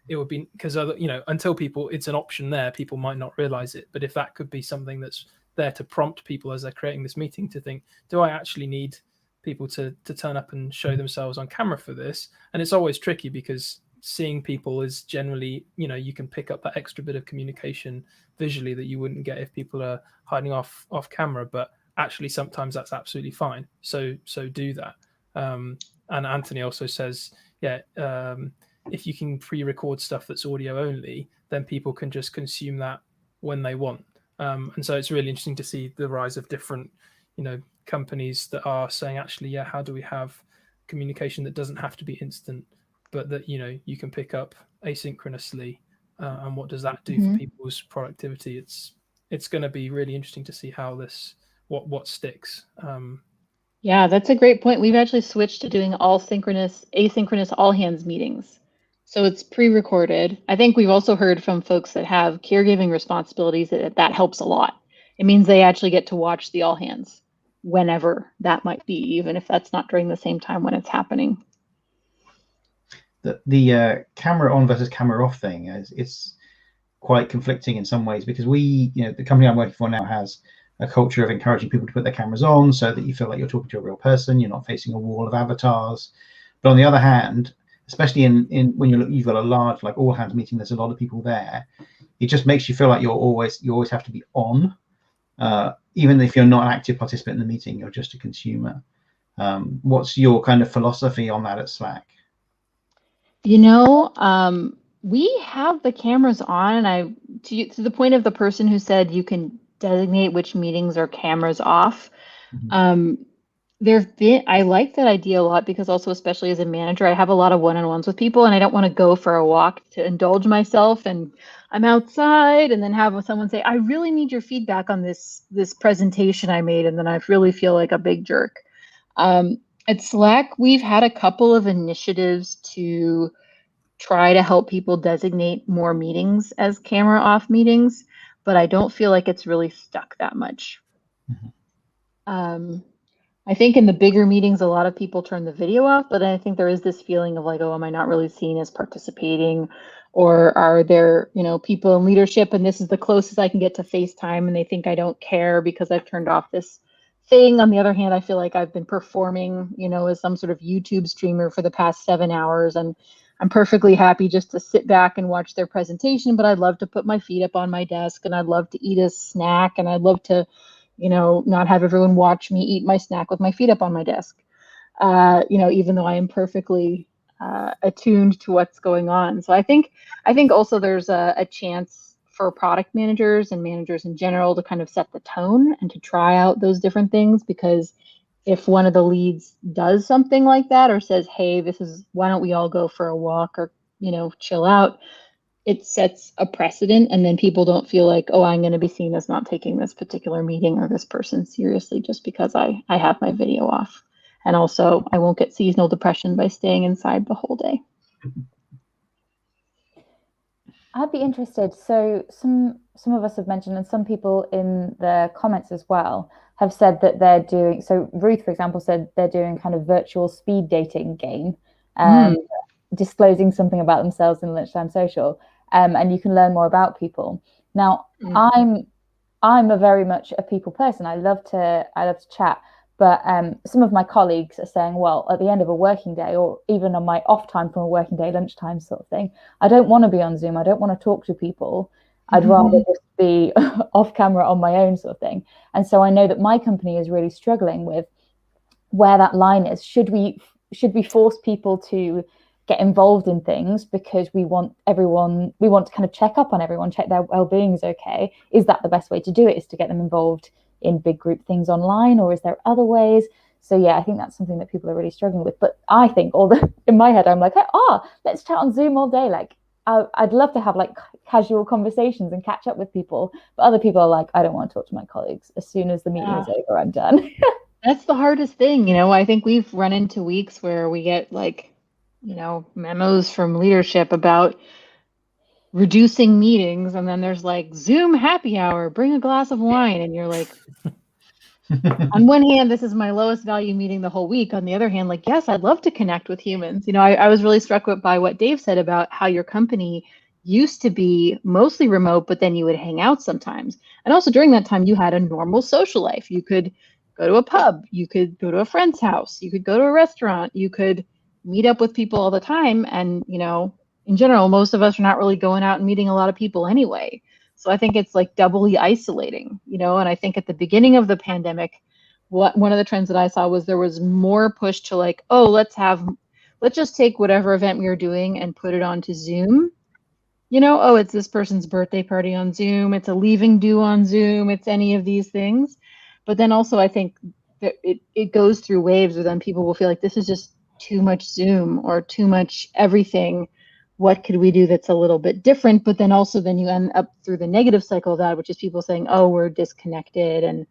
it would be, because until it's an option there, people might not realize it. But if that could be something that's there to prompt people as they're creating this meeting to think, do I actually need people to turn up and show themselves on camera for this? And it's always tricky, because seeing people is generally, you can pick up that extra bit of communication visually that you wouldn't get if people are hiding off camera. But actually sometimes that's absolutely fine, so do that. And Anthony also says, if you can pre-record stuff that's audio only, then people can just consume that when they want. And so it's really interesting to see the rise of different companies that are saying, actually, how do we have communication that doesn't have to be instant, but that you can pick up asynchronously, and what does that do for people's productivity? It's it's going to be really interesting to see how what sticks. Yeah, that's a great point. We've actually switched to doing asynchronous all hands meetings. So it's pre-recorded. I think we've also heard from folks that have caregiving responsibilities that helps a lot. It means they actually get to watch the all hands whenever that might be, even if that's not during the same time when it's happening. The camera on versus camera off thing it's quite conflicting in some ways, because the company I'm working for now has a culture of encouraging people to put their cameras on so that you feel like you're talking to a real person, you're not facing a wall of avatars. But on the other hand, especially in when you've got a large like all hands meeting, there's a lot of people there, it just makes you feel like you always have to be on, even if you're not an active participant in the meeting, you're just a consumer. What's your kind of philosophy on that at Slack? We have the cameras on, and to the point of the person who said you can designate which meetings are cameras off. Mm-hmm. I like that idea a lot, because also, especially as a manager, I have a lot of one-on-ones with people, and I don't want to go for a walk to indulge myself, and I'm outside and then have someone say, I really need your feedback on this presentation I made, and then I really feel like a big jerk. At Slack, we've had a couple of initiatives to try to help people designate more meetings as camera off meetings, but I don't feel like it's really stuck that much. Mm-hmm. I think in the bigger meetings, a lot of people turn the video off, but I think there is this feeling of like, oh, am I not really seen as participating? Or are there, people in leadership and this is the closest I can get to FaceTime and they think I don't care because I've turned off this thing. On the other hand, I feel like I've been performing, as some sort of YouTube streamer for the past 7 hours, and I'm perfectly happy just to sit back and watch their presentation, but I'd love to put my feet up on my desk, and I'd love to eat a snack, and I'd love to, not have everyone watch me eat my snack with my feet up on my desk, even though I am perfectly attuned to what's going on. So I think also there's a chance for product managers and managers in general to kind of set the tone and to try out those different things, because if one of the leads does something like that or says, hey, why don't we all go for a walk or, chill out, it sets a precedent, and then people don't feel like, oh, I'm going to be seen as not taking this particular meeting or this person seriously just because I have my video off. And also, I won't get seasonal depression by staying inside the whole day. I'd be interested. So some of us have mentioned, and some people in the comments as well have said that they're doing. So Ruth, for example, said they're doing kind of virtual speed dating game, disclosing something about themselves in lunchtime social, and you can learn more about people. Now, I'm a very much a people person. I love to chat. But some of my colleagues are saying, well, at the end of a working day, or even on my off time from a working day, lunchtime sort of thing, I don't want to be on Zoom. I don't want to talk to people. I'd rather just be off camera on my own sort of thing. And so I know that my company is really struggling with where that line is. Should we force people to get involved in things because we want to kind of check up on everyone, check their well-being is okay? Is that the best way to do it, is to get them involved in big group things online, or is there other ways? So yeah, I think that's something that people are really struggling with. But I think in my head, I'm like, let's chat on Zoom all day. Like I'd love to have like casual conversations and catch up with people. But other people are like, I don't want to talk to my colleagues. As soon as the meeting is over, I'm done. That's the hardest thing. I think we've run into weeks where we get like, memos from leadership about reducing meetings, and then there's like Zoom happy hour, bring a glass of wine, and you're like, on one hand, this is my lowest value meeting the whole week. On the other hand, like, yes, I'd love to connect with humans. I was really struck by what Dave said about how your company used to be mostly remote, but then you would hang out sometimes. And also during that time, you had a normal social life. You could go to a pub, you could go to a friend's house, you could go to a restaurant, you could meet up with people all the time. And, in general, most of us are not really going out and meeting a lot of people anyway. So I think it's like doubly isolating, and I think at the beginning of the pandemic, one of the trends that I saw was there was more push to like, oh, let's just take whatever event we were doing and put it onto Zoom. It's this person's birthday party on Zoom, it's a leaving due on Zoom, it's any of these things. But then also I think that it goes through waves where then people will feel like this is just too much Zoom or too much everything. what could we do that's a little bit different? But then also then you end up through the negative cycle of that, which is people saying, oh, we're disconnected, and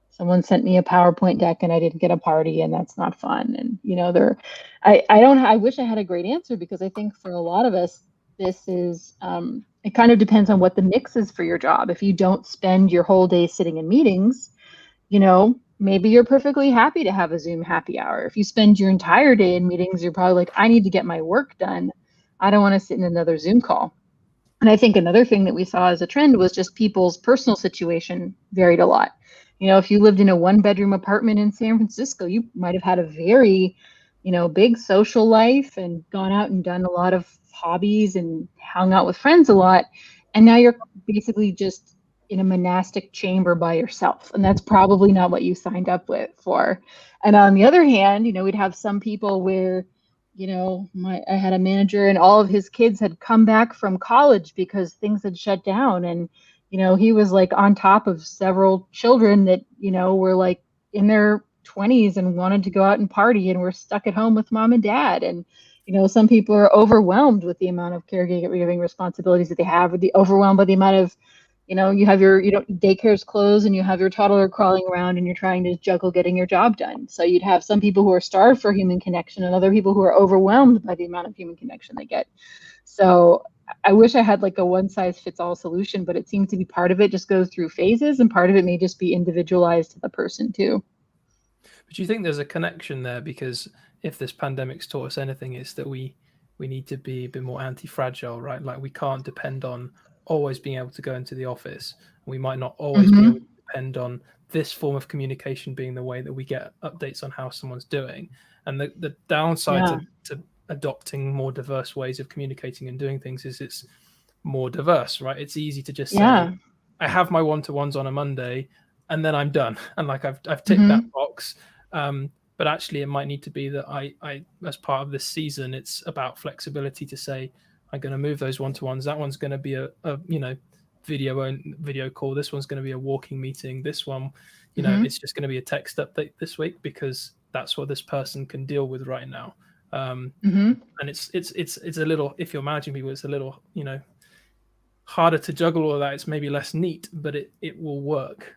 someone sent me a PowerPoint deck and I didn't get a party, and that's not fun. And, you know, I wish I had a great answer, because I think for a lot of us, this is, it kind of depends on what the mix is for your job. If you don't spend your whole day sitting in meetings, you know, maybe you're perfectly happy to have a Zoom happy hour. If you spend your entire day in meetings, you're probably like, I need to get my work done. I don't want to sit in another Zoom call. And I think another thing that we saw as a trend was just people's personal situation varied a lot. You know, if you lived in a 1-bedroom apartment in San Francisco, you might have had a very, you know, big social life and gone out and done a lot of hobbies and hung out with friends a lot. And now you're basically just in a monastic chamber by yourself. And that's probably not what you signed up for. And on the other hand, you know, we'd have some people where, you know, I had a manager and all of his kids had come back from college because things had shut down. And, you know, he was like on top of several children that, you know, were like in their 20s and wanted to go out and party and were stuck at home with mom and dad. And, you know, some people are overwhelmed with the amount of caregiving responsibilities that they have, or the overwhelmed by the amount of, you know, you have your, you know, daycare's closed and you have your toddler crawling around and you're trying to juggle getting your job done. So you'd have some people who are starved for human connection and other people who are overwhelmed by the amount of human connection they get. So I wish I had like a one size fits all solution, but it seems to be part of it just goes through phases, and part of it may just be individualized to the person too. But do you think there's a connection there? Because if this pandemic's taught us anything, it's that we need to be a bit more anti-fragile, right? Like we can't depend on always being able to go into the office. We might not always be able to depend on this form of communication being the way that we get updates on how someone's doing. And the downside to adopting more diverse ways of communicating and doing things is it's more diverse, right? It's easy to just say, I have my one-to-ones on a Monday and then I'm done. And like I've ticked that box. But actually it might need to be that I, as part of this season, it's about flexibility to say, I'm going to move those one-to-ones. That one's going to be a you know, video call. This one's going to be a walking meeting. This one, you know, it's just going to be a text update this week because that's what this person can deal with right now. And it's a little, if you're managing people, it's a little, you know, harder to juggle all of that. It's maybe less neat, but it will work.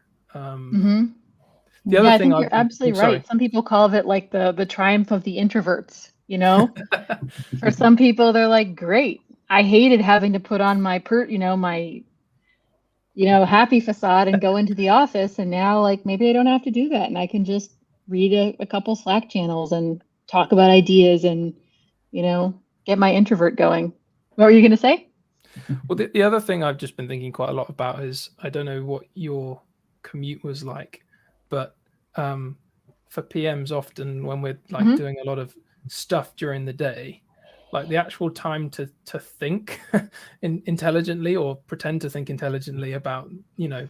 The other thing, I think you're absolutely right. Some people call it like the triumph of the introverts, you know. For some people, they're like, great, I hated having to put on my happy facade and go into the office, and now like maybe I don't have to do that, and I can just read a couple Slack channels and talk about ideas and, you know, get my introvert going. What were you going to say? Well, the other thing I've just been thinking quite a lot about is, I don't know what your commute was like, but for PMs, often when we're like doing a lot of stuff during the day, like the actual time to think intelligently or pretend to think intelligently about, you know,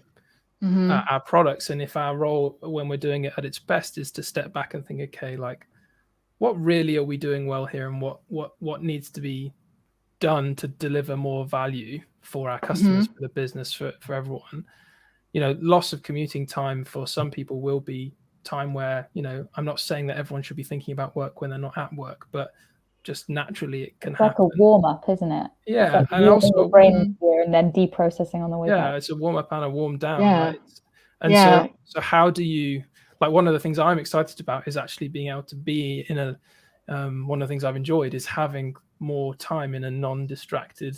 our products. And if our role when we're doing it at its best is to step back and think, okay, like what really are we doing well here, and what needs to be done to deliver more value for our customers, for the business, for everyone. You know, loss of commuting time for some people will be time where, you know, I'm not saying that everyone should be thinking about work when they're not at work, but just naturally it can happen. Like a warm up, isn't it? Yeah, like and also your brain here and then deprocessing on the way back. Yeah, it's a warm up and a warm down, right? And so how do you, like, one of the things I'm excited about is actually being able to be in a one of the things I've enjoyed is having more time in a non-distracted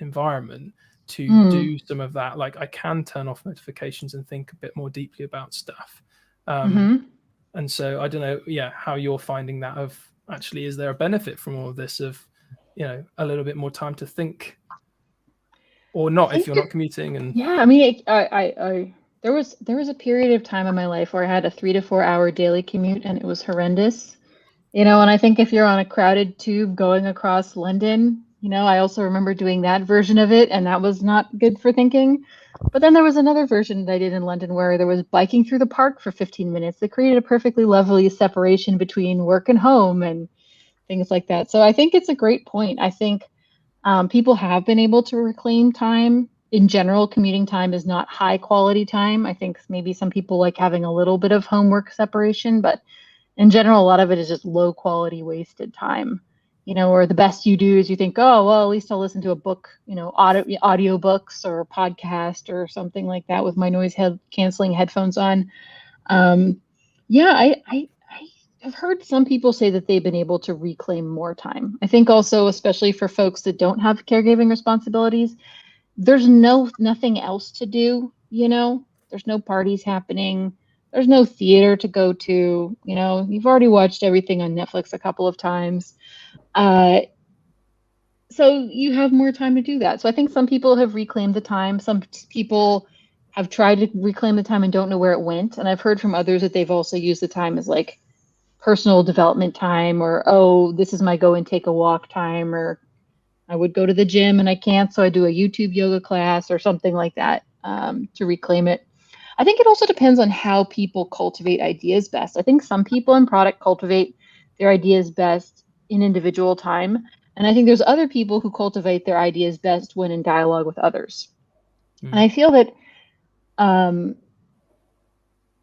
environment to do some of that. Like I can turn off notifications and think a bit more deeply about stuff. And so I don't know, how you're finding that of actually, is there a benefit from all of this of, you know, a little bit more time to think, or not if you're not commuting? And I mean, there was a period of time in my life where I had a 3 to 4 hour daily commute and it was horrendous. You know, and I think if you're on a crowded tube going across London, you know, I also remember doing that version of it, and that was not good for thinking. But then there was another version that I did in London where there was biking through the park for 15 minutes. That created a perfectly lovely separation between work and home and things like that. So I think it's a great point. I think people have been able to reclaim time. In general, commuting time is not high quality time. I think maybe some people like having a little bit of homework separation, but in general, a lot of it is just low quality wasted time. or the best you do is you think, oh, well, at least I'll listen to a book, audio books or a podcast or something like that with my noise canceling headphones on. I've heard some people say that they've been able to reclaim more time. I think also, especially for folks that don't have caregiving responsibilities, there's nothing else to do, there's no parties happening. There's no theater to go to, you've already watched everything on Netflix a couple of times. So you have more time to do that. So I think some people have reclaimed the time. Some people have tried to reclaim the time and don't know where it went. And I've heard from others that they've also used the time as like personal development time, or, oh, this is my go and take a walk time, or I would go to the gym and I can't, so I do a YouTube yoga class or something like that to reclaim it. I think it also depends on how people cultivate ideas best. I think some people in product cultivate their ideas best in individual time. And I think there's other people who cultivate their ideas best when in dialogue with others. And I feel that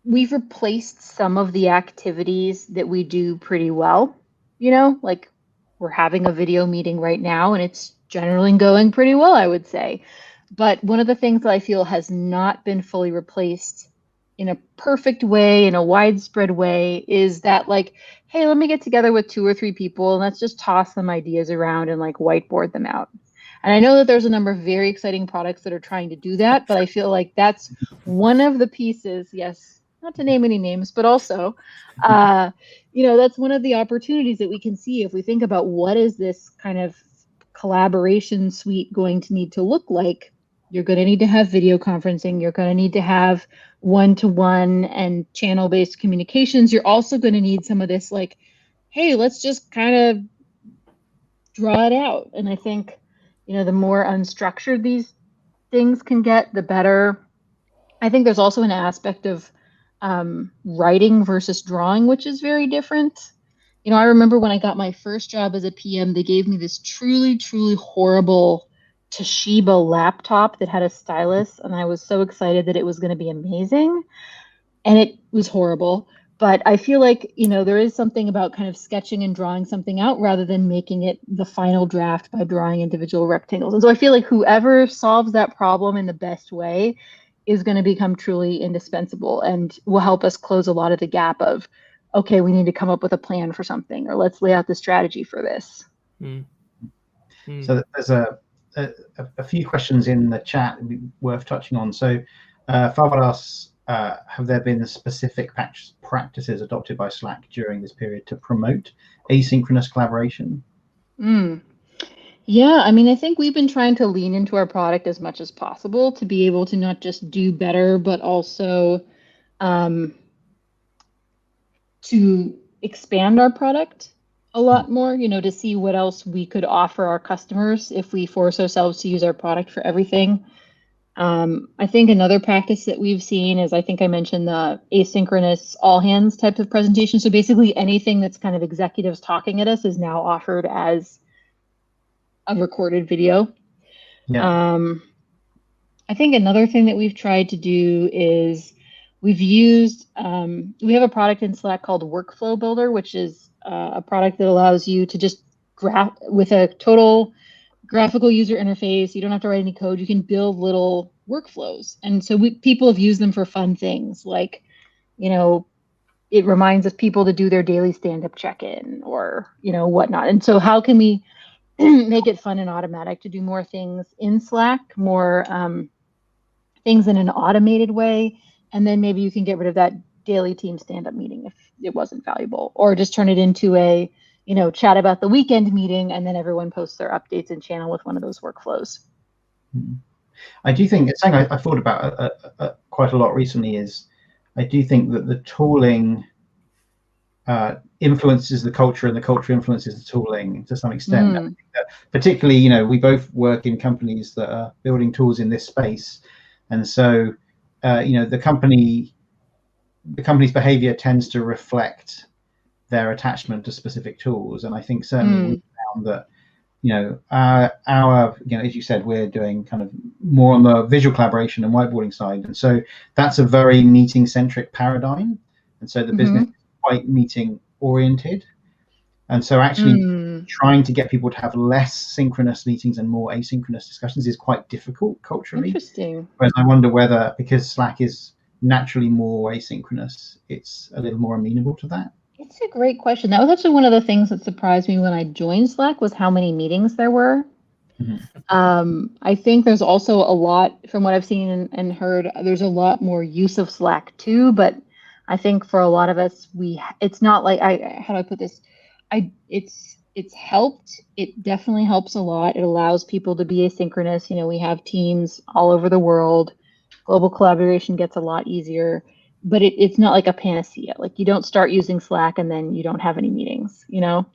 we've replaced some of the activities that we do pretty well. Like we're having a video meeting right now and it's generally going pretty well, I would say. But one of the things that I feel has not been fully replaced in a perfect way, in a widespread way, is that like, hey, let me get together with 2 or 3 people and let's just toss some ideas around and like whiteboard them out. And I know that there's a number of very exciting products that are trying to do that, but I feel like that's one of the pieces, yes, not to name any names, but also, that's one of the opportunities that we can see if we think about what is this kind of collaboration suite going to need to look like. You're going to need to have video conferencing. You're going to need to have one-to-one and channel-based communications. You're also going to need some of this like, hey, let's just kind of draw it out. And I think, the more unstructured these things can get, the better. I think there's also an aspect of writing versus drawing, which is very different. I remember when I got my first job as a PM, they gave me this truly, truly horrible Toshiba laptop that had a stylus, and I was so excited that it was going to be amazing, and it was horrible. But I feel like, there is something about kind of sketching and drawing something out rather than making it the final draft by drawing individual rectangles. And so I feel like whoever solves that problem in the best way is going to become truly indispensable and will help us close a lot of the gap of, okay, we need to come up with a plan for something, or let's lay out the strategy for this. So there's a few questions in the chat worth touching on. So Farwad asks, have there been specific practices adopted by Slack during this period to promote asynchronous collaboration? Yeah, I think we've been trying to lean into our product as much as possible to be able to not just do better, but also to expand our product a lot more, to see what else we could offer our customers if we force ourselves to use our product for everything. I think another practice that we've seen is, I think I mentioned the asynchronous all hands type of presentation. So basically anything that's kind of executives talking at us is now offered as a recorded video. Yeah. I think another thing that we've tried to do is we've used, we have a product in Slack called Workflow Builder, which is a product that allows you to just with a total graphical user interface. You don't have to write any code. You can build little workflows. And so people have used them for fun things like, it reminds us people to do their daily stand-up check-in or, whatnot. And so how can we make it fun and automatic to do more things in Slack, more things in an automated way? And then maybe you can get rid of that daily team stand-up meeting if it wasn't valuable, or just turn it into a chat about the weekend meeting, and then everyone posts their updates in channel with one of those workflows. I do think it's something I've thought about quite a lot recently. Is I do think that the tooling influences the culture, and the culture influences the tooling to some extent. I think that particularly, we both work in companies that are building tools in this space, and so the company's behavior tends to reflect their attachment to specific tools. And I think certainly we found that, our as you said, we're doing kind of more on the visual collaboration and whiteboarding side. And so that's a very meeting centric paradigm. And so the business is quite meeting oriented. And so actually trying to get people to have less synchronous meetings and more asynchronous discussions is quite difficult culturally. Interesting. Whereas I wonder whether, because Slack is naturally more asynchronous, it's a little more amenable to that. It's a great question. That was actually one of the things that surprised me when I joined Slack was how many meetings there were. I think there's also a lot, from what I've seen and heard, there's a lot more use of Slack too, but I think for a lot of us, it's not like, how do I put this? It's helped. It definitely helps a lot. It allows people to be asynchronous. You know, we have teams all over the world. Global collaboration gets a lot easier, but it's not like a panacea. Like, you don't start using Slack and then you don't have any meetings, you know?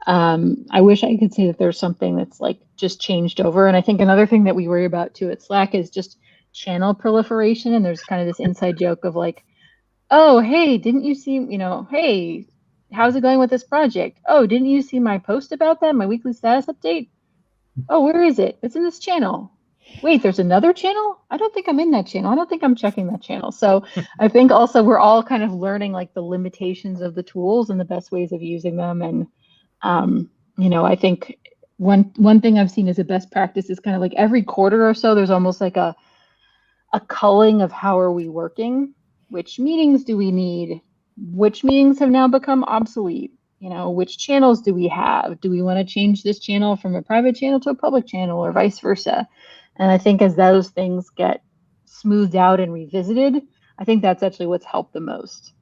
I wish I could say that there's something that's like just changed over. And I think another thing that we worry about too at Slack is just channel proliferation. And there's kind of this inside joke of like, oh, hey, didn't you see, you know, hey, how's it going with this project? Oh, didn't you see my post about that, my weekly status update? Oh, where is it? It's in this channel. Wait, there's another channel? I don't think I'm in that channel. I don't think I'm checking that channel. So I think also we're all kind of learning like the limitations of the tools and the best ways of using them. And you know, I think one thing I've seen as a best practice is kind of like every quarter or so, there's almost like a culling of how are we working? Which meetings do we need? Which meetings have now become obsolete? You know, which channels do we have? Do we want to change this channel from a private channel to a public channel or vice versa? And I think as those things get smoothed out and revisited, I think that's actually what's helped the most.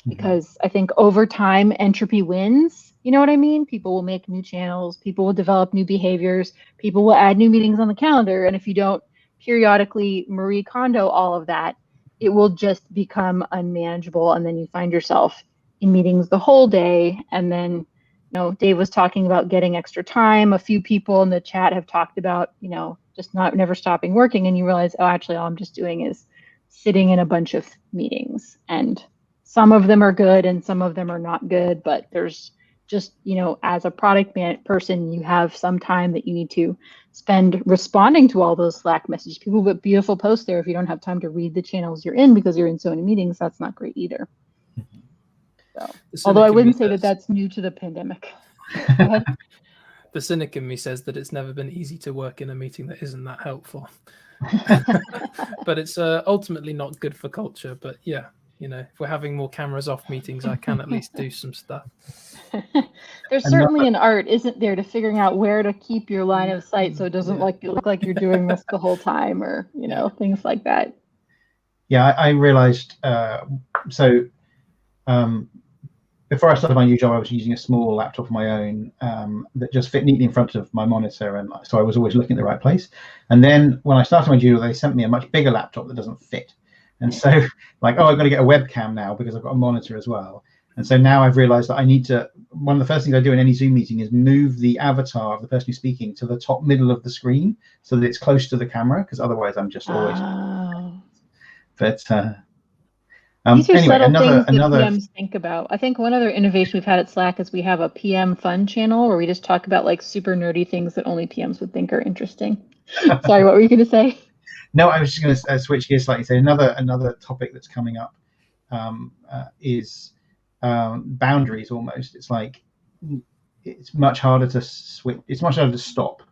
Because I think over time, entropy wins. You know what I mean? People will make new channels. People will develop new behaviors. People will add new meetings on the calendar. And if you don't periodically Marie Kondo all of that, it will just become unmanageable. And then you find yourself in meetings the whole day. And then, you know, Dave was talking about getting extra time. A few people in the chat have talked about, you know, just never stopping working. And you realize, oh, actually, all I'm just doing is sitting in a bunch of meetings. And some of them are good and some of them are not good, but there's just, you know, as a product person, you have some time that you need to spend responding to all those Slack messages. People put beautiful posts there. If you don't have time to read the channels you're in because you're in so many meetings, that's not great either. So, although I wouldn't say that that's new to the pandemic. Go ahead. The cynic in me says that it's never been easy to work in a meeting that isn't that helpful. But it's ultimately not good for culture. But yeah, you know, if we're having more cameras off meetings, I can at least do some stuff. There's certainly an art, isn't there, to figuring out where to keep your line of sight so it doesn't look like you're doing this the whole time, or, you know, things like that. Yeah, I realized, before I started my new job, I was using a small laptop of my own that just fit neatly in front of my monitor, and so I was always looking at the right place. And then when I started my new job, they sent me a much bigger laptop that doesn't fit. And so, like, oh, I've got to get a webcam now because I've got a monitor as well. And so now I've realized that I need to, one of the first things I do in any Zoom meeting is move the avatar of the person who's speaking to the top middle of the screen so that it's close to the camera, because otherwise I'm just always. But these are anyway, subtle things that PMs think about. I think one other innovation we've had at Slack is we have a PM fun channel where we just talk about like super nerdy things that only PMs would think are interesting. Sorry, what were you going to say? No, I was just going to switch gears slightly. Say another topic that's coming up is boundaries. Almost, it's like it's much harder to switch. It's much harder to stop.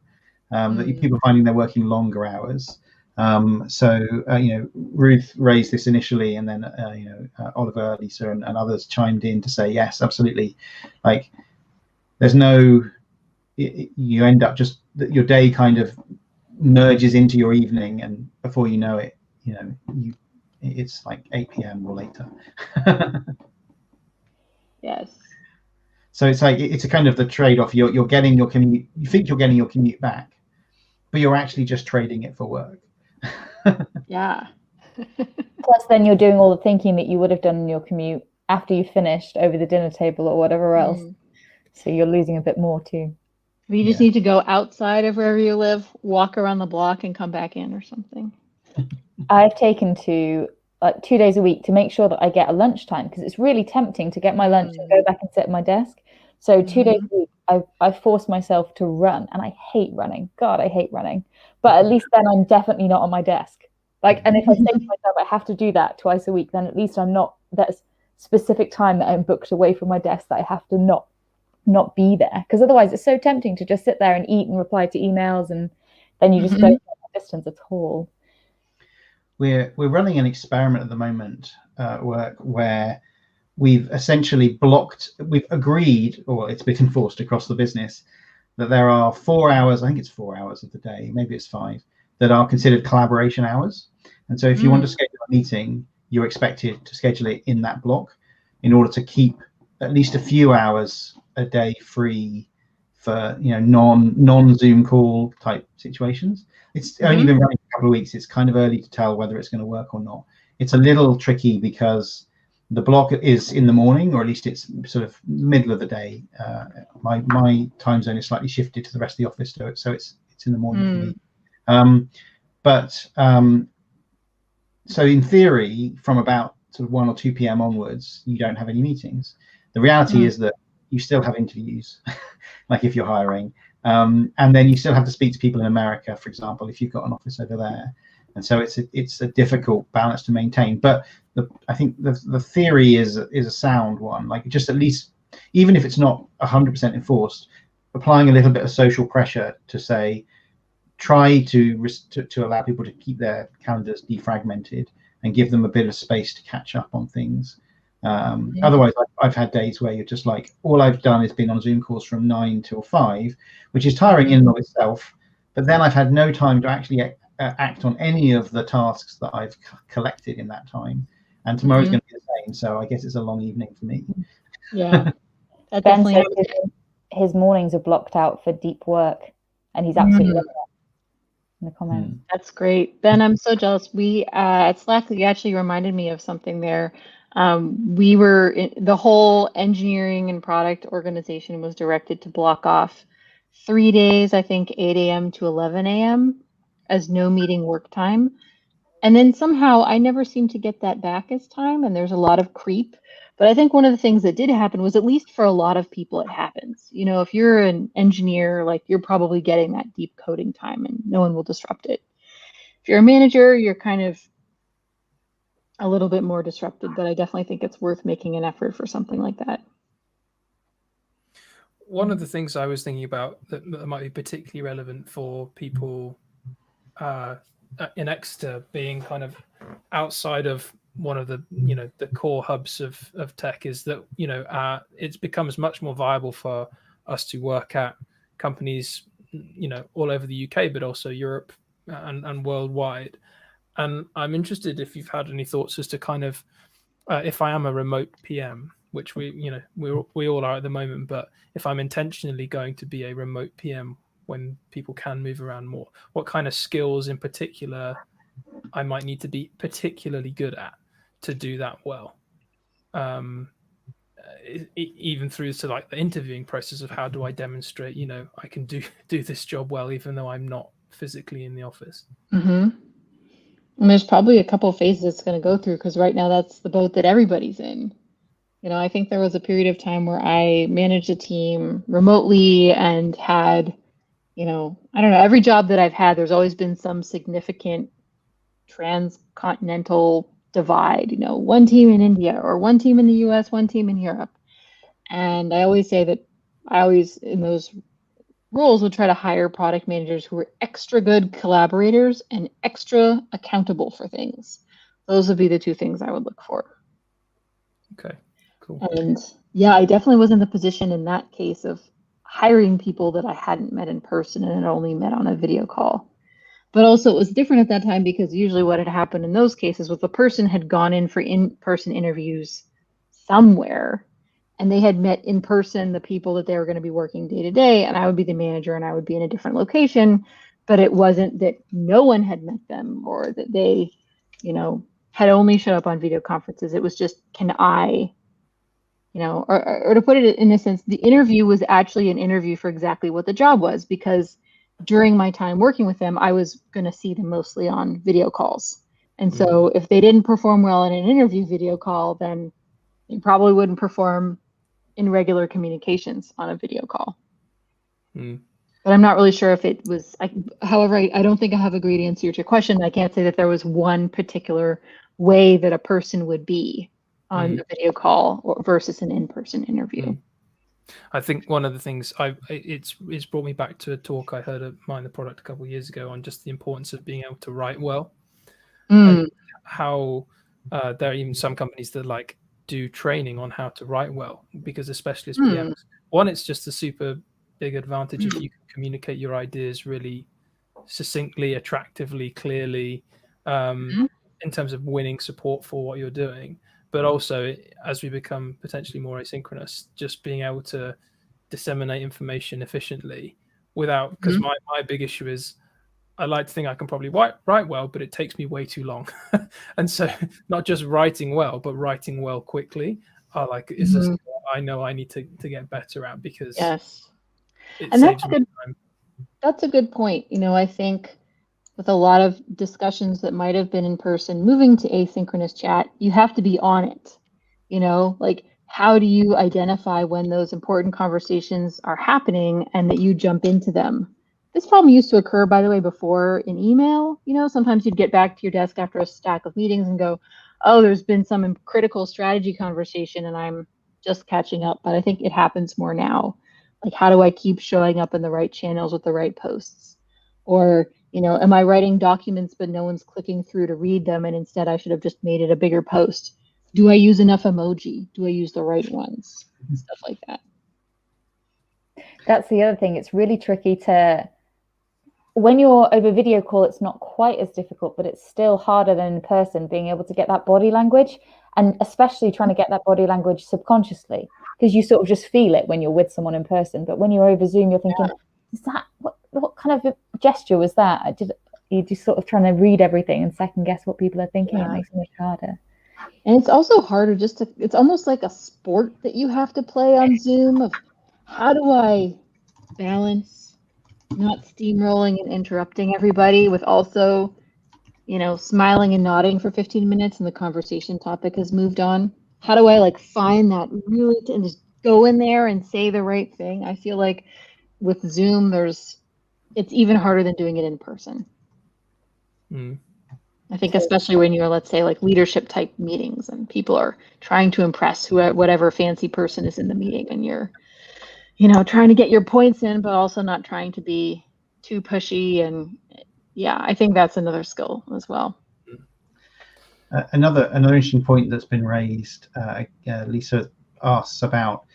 That people are finding they're working longer hours. You know, Ruth raised this initially, and then you know, Oliver, Lisa, and others chimed in to say yes, absolutely. Like, there's no, you end up just your day kind of merges into your evening, and before you know it, you know, it's like 8 p.m. or later. Yes. So it's like it's a kind of the trade-off. You're getting your commute. You think you're getting your commute back, but you're actually just trading it for work. Yeah. Plus, then you're doing all the thinking that you would have done in your commute after you finished over the dinner table or whatever else. So you're losing a bit more too. You just need to go outside of wherever you live, walk around the block, and come back in or something. I've taken to like 2 days a week to make sure that I get a lunchtime, because it's really tempting to get my lunch and go back and sit at my desk. So 2 days a week, I forced myself to run, and I hate running. God, I hate running. But at least then I'm definitely not on my desk. Like, and if I say to myself I have to do that twice a week, then at least I'm not, that's specific time that I'm booked away from my desk that I have to not not be there, because otherwise it's so tempting to just sit there and eat and reply to emails, and then you just don't get that distance at all. We're running an experiment at the moment at work where we've essentially we've agreed, or it's been enforced across the business, that there are 4 hours, I think it's 4 hours of the day, maybe it's 5, that are considered collaboration hours. And so if you want to schedule a meeting, you're expected to schedule it in that block in order to keep at least a few hours a day free for, you know, non-Zoom call type situations. It's only been running for a couple of weeks. It's kind of early to tell whether it's going to work or not. It's a little tricky because the block is in the morning, or at least it's sort of middle of the day. My time zone is slightly shifted to the rest of the office, so it's in the morning for me. So in theory, from about sort of 1 or 2 p.m. onwards, you don't have any meetings. The reality is that you still have interviews, like if you're hiring, and then you still have to speak to people in America, for example, if you've got an office over there. And so it's a difficult balance to maintain. But I think the theory is a sound one. Like, just at least, even if it's not 100% enforced, applying a little bit of social pressure to say, try to allow people to keep their calendars defragmented and give them a bit of space to catch up on things. Otherwise, I've had days where you're just like, all I've done is been on Zoom calls from 9 till 5, which is tiring in and of itself. But then I've had no time to actually act on any of the tasks that I've collected in that time. And tomorrow's going to be the same. So I guess it's a long evening for me. Yeah. Ben says his mornings are blocked out for deep work, and he's absolutely right in the comments. That's great. Ben, I'm so jealous. We at Slack, you actually reminded me of something there. We were the whole engineering and product organization was directed to block off 3 days, I think 8 a.m. to 11 a.m. as no meeting work time. And then somehow I never seem to get that back as time, and there's a lot of creep. But I think one of the things that did happen was, at least for a lot of people, it happens. You know, if you're an engineer, like, you're probably getting that deep coding time and no one will disrupt it. If you're a manager, you're kind of a little bit more disrupted, but I definitely think it's worth making an effort for something like that. One of the things I was thinking about that might be particularly relevant for people in Exeter, being kind of outside of one of the, you know, the core hubs of tech, is that, you know, it becomes much more viable for us to work at companies, you know, all over the UK, but also Europe and worldwide. And I'm interested if you've had any thoughts as to kind of, if I am a remote PM, which we all are at the moment, but if I'm intentionally going to be a remote PM when people can move around more, what kind of skills in particular I might need to be particularly good at to do that well, even through to like the interviewing process of how do I demonstrate, you know, I can do this job well even though I'm not physically in the office. And there's probably a couple of phases it's going to go through, because right now that's the boat that everybody's in. You know, I think there was a period of time where I managed a team remotely and had, you know, I don't know, every job that I've had, there's always been some significant transcontinental divide, you know, one team in India or one team in the US, one team in Europe. And I always say that I always, in those roles, would try to hire product managers who were extra good collaborators and extra accountable for things. Those would be the two things I would look for. Okay, cool. And yeah, I definitely was in the position in that case of hiring people that I hadn't met in person and had only met on a video call. But also it was different at that time, because usually what had happened in those cases was the person had gone in for in-person interviews somewhere, and they had met in person the people that they were going to be working day to day, and I would be the manager and I would be in a different location. But it wasn't that no one had met them or that they, you know, had only showed up on video conferences. It was just, can I, you know, or to put it in a sense, the interview was actually an interview for exactly what the job was, because during my time working with them, I was going to see them mostly on video calls. And so if they didn't perform well in an interview video call, then they probably wouldn't perform in regular communications on a video call. But I'm not really sure if it was, however, I don't think I have a great answer to your question. I can't say that there was one particular way that a person would be on a video call versus an in-person interview. I think one of the things it's brought me back to a talk I heard at Mind the Product a couple of years ago on just the importance of being able to write well, and how there are even some companies that like do training on how to write well, because especially as PMs, one, it's just a super big advantage if you can communicate your ideas really succinctly, attractively, clearly, in terms of winning support for what you're doing. But also, as we become potentially more asynchronous, just being able to disseminate information efficiently without, because my big issue is I like to think I can probably write well, but it takes me way too long. And so not just writing well, but writing well quickly is a skill I know I need to get better at, because it saves me time. That's a good point. I think with a lot of discussions that might have been in person, moving to asynchronous chat, you have to be on it. Like, how do you identify when those important conversations are happening and that you jump into them? This problem used to occur, by the way, before in email. Sometimes you'd get back to your desk after a stack of meetings and go, oh, there's been some critical strategy conversation and I'm just catching up. But I think it happens more now. Like, how do I keep showing up in the right channels with the right posts? Or, am I writing documents but no one's clicking through to read them, and instead I should have just made it a bigger post? Do I use enough emoji? Do I use the right ones? Stuff like that. That's the other thing. It's really tricky when you're over video call, it's not quite as difficult, but it's still harder than in person, being able to get that body language, and especially trying to get that body language subconsciously, because you sort of just feel it when you're with someone in person. But when you're over Zoom, you're thinking, is that what kind of a gesture was that? You're just sort of trying to read everything and second guess what people are thinking. It makes it much harder. And it's also harder it's almost like a sport that you have to play on Zoom of how do I balance not steamrolling and interrupting everybody with also, smiling and nodding for 15 minutes and the conversation topic has moved on. How do I find that really and just go in there and say the right thing? I feel like with Zoom, it's even harder than doing it in person. I think especially when you're, let's say, leadership type meetings and people are trying to impress whatever fancy person is in the meeting, and you're, trying to get your points in, but also not trying to be too pushy. And I think that's another skill as well. Another interesting point that's been raised, Lisa asks about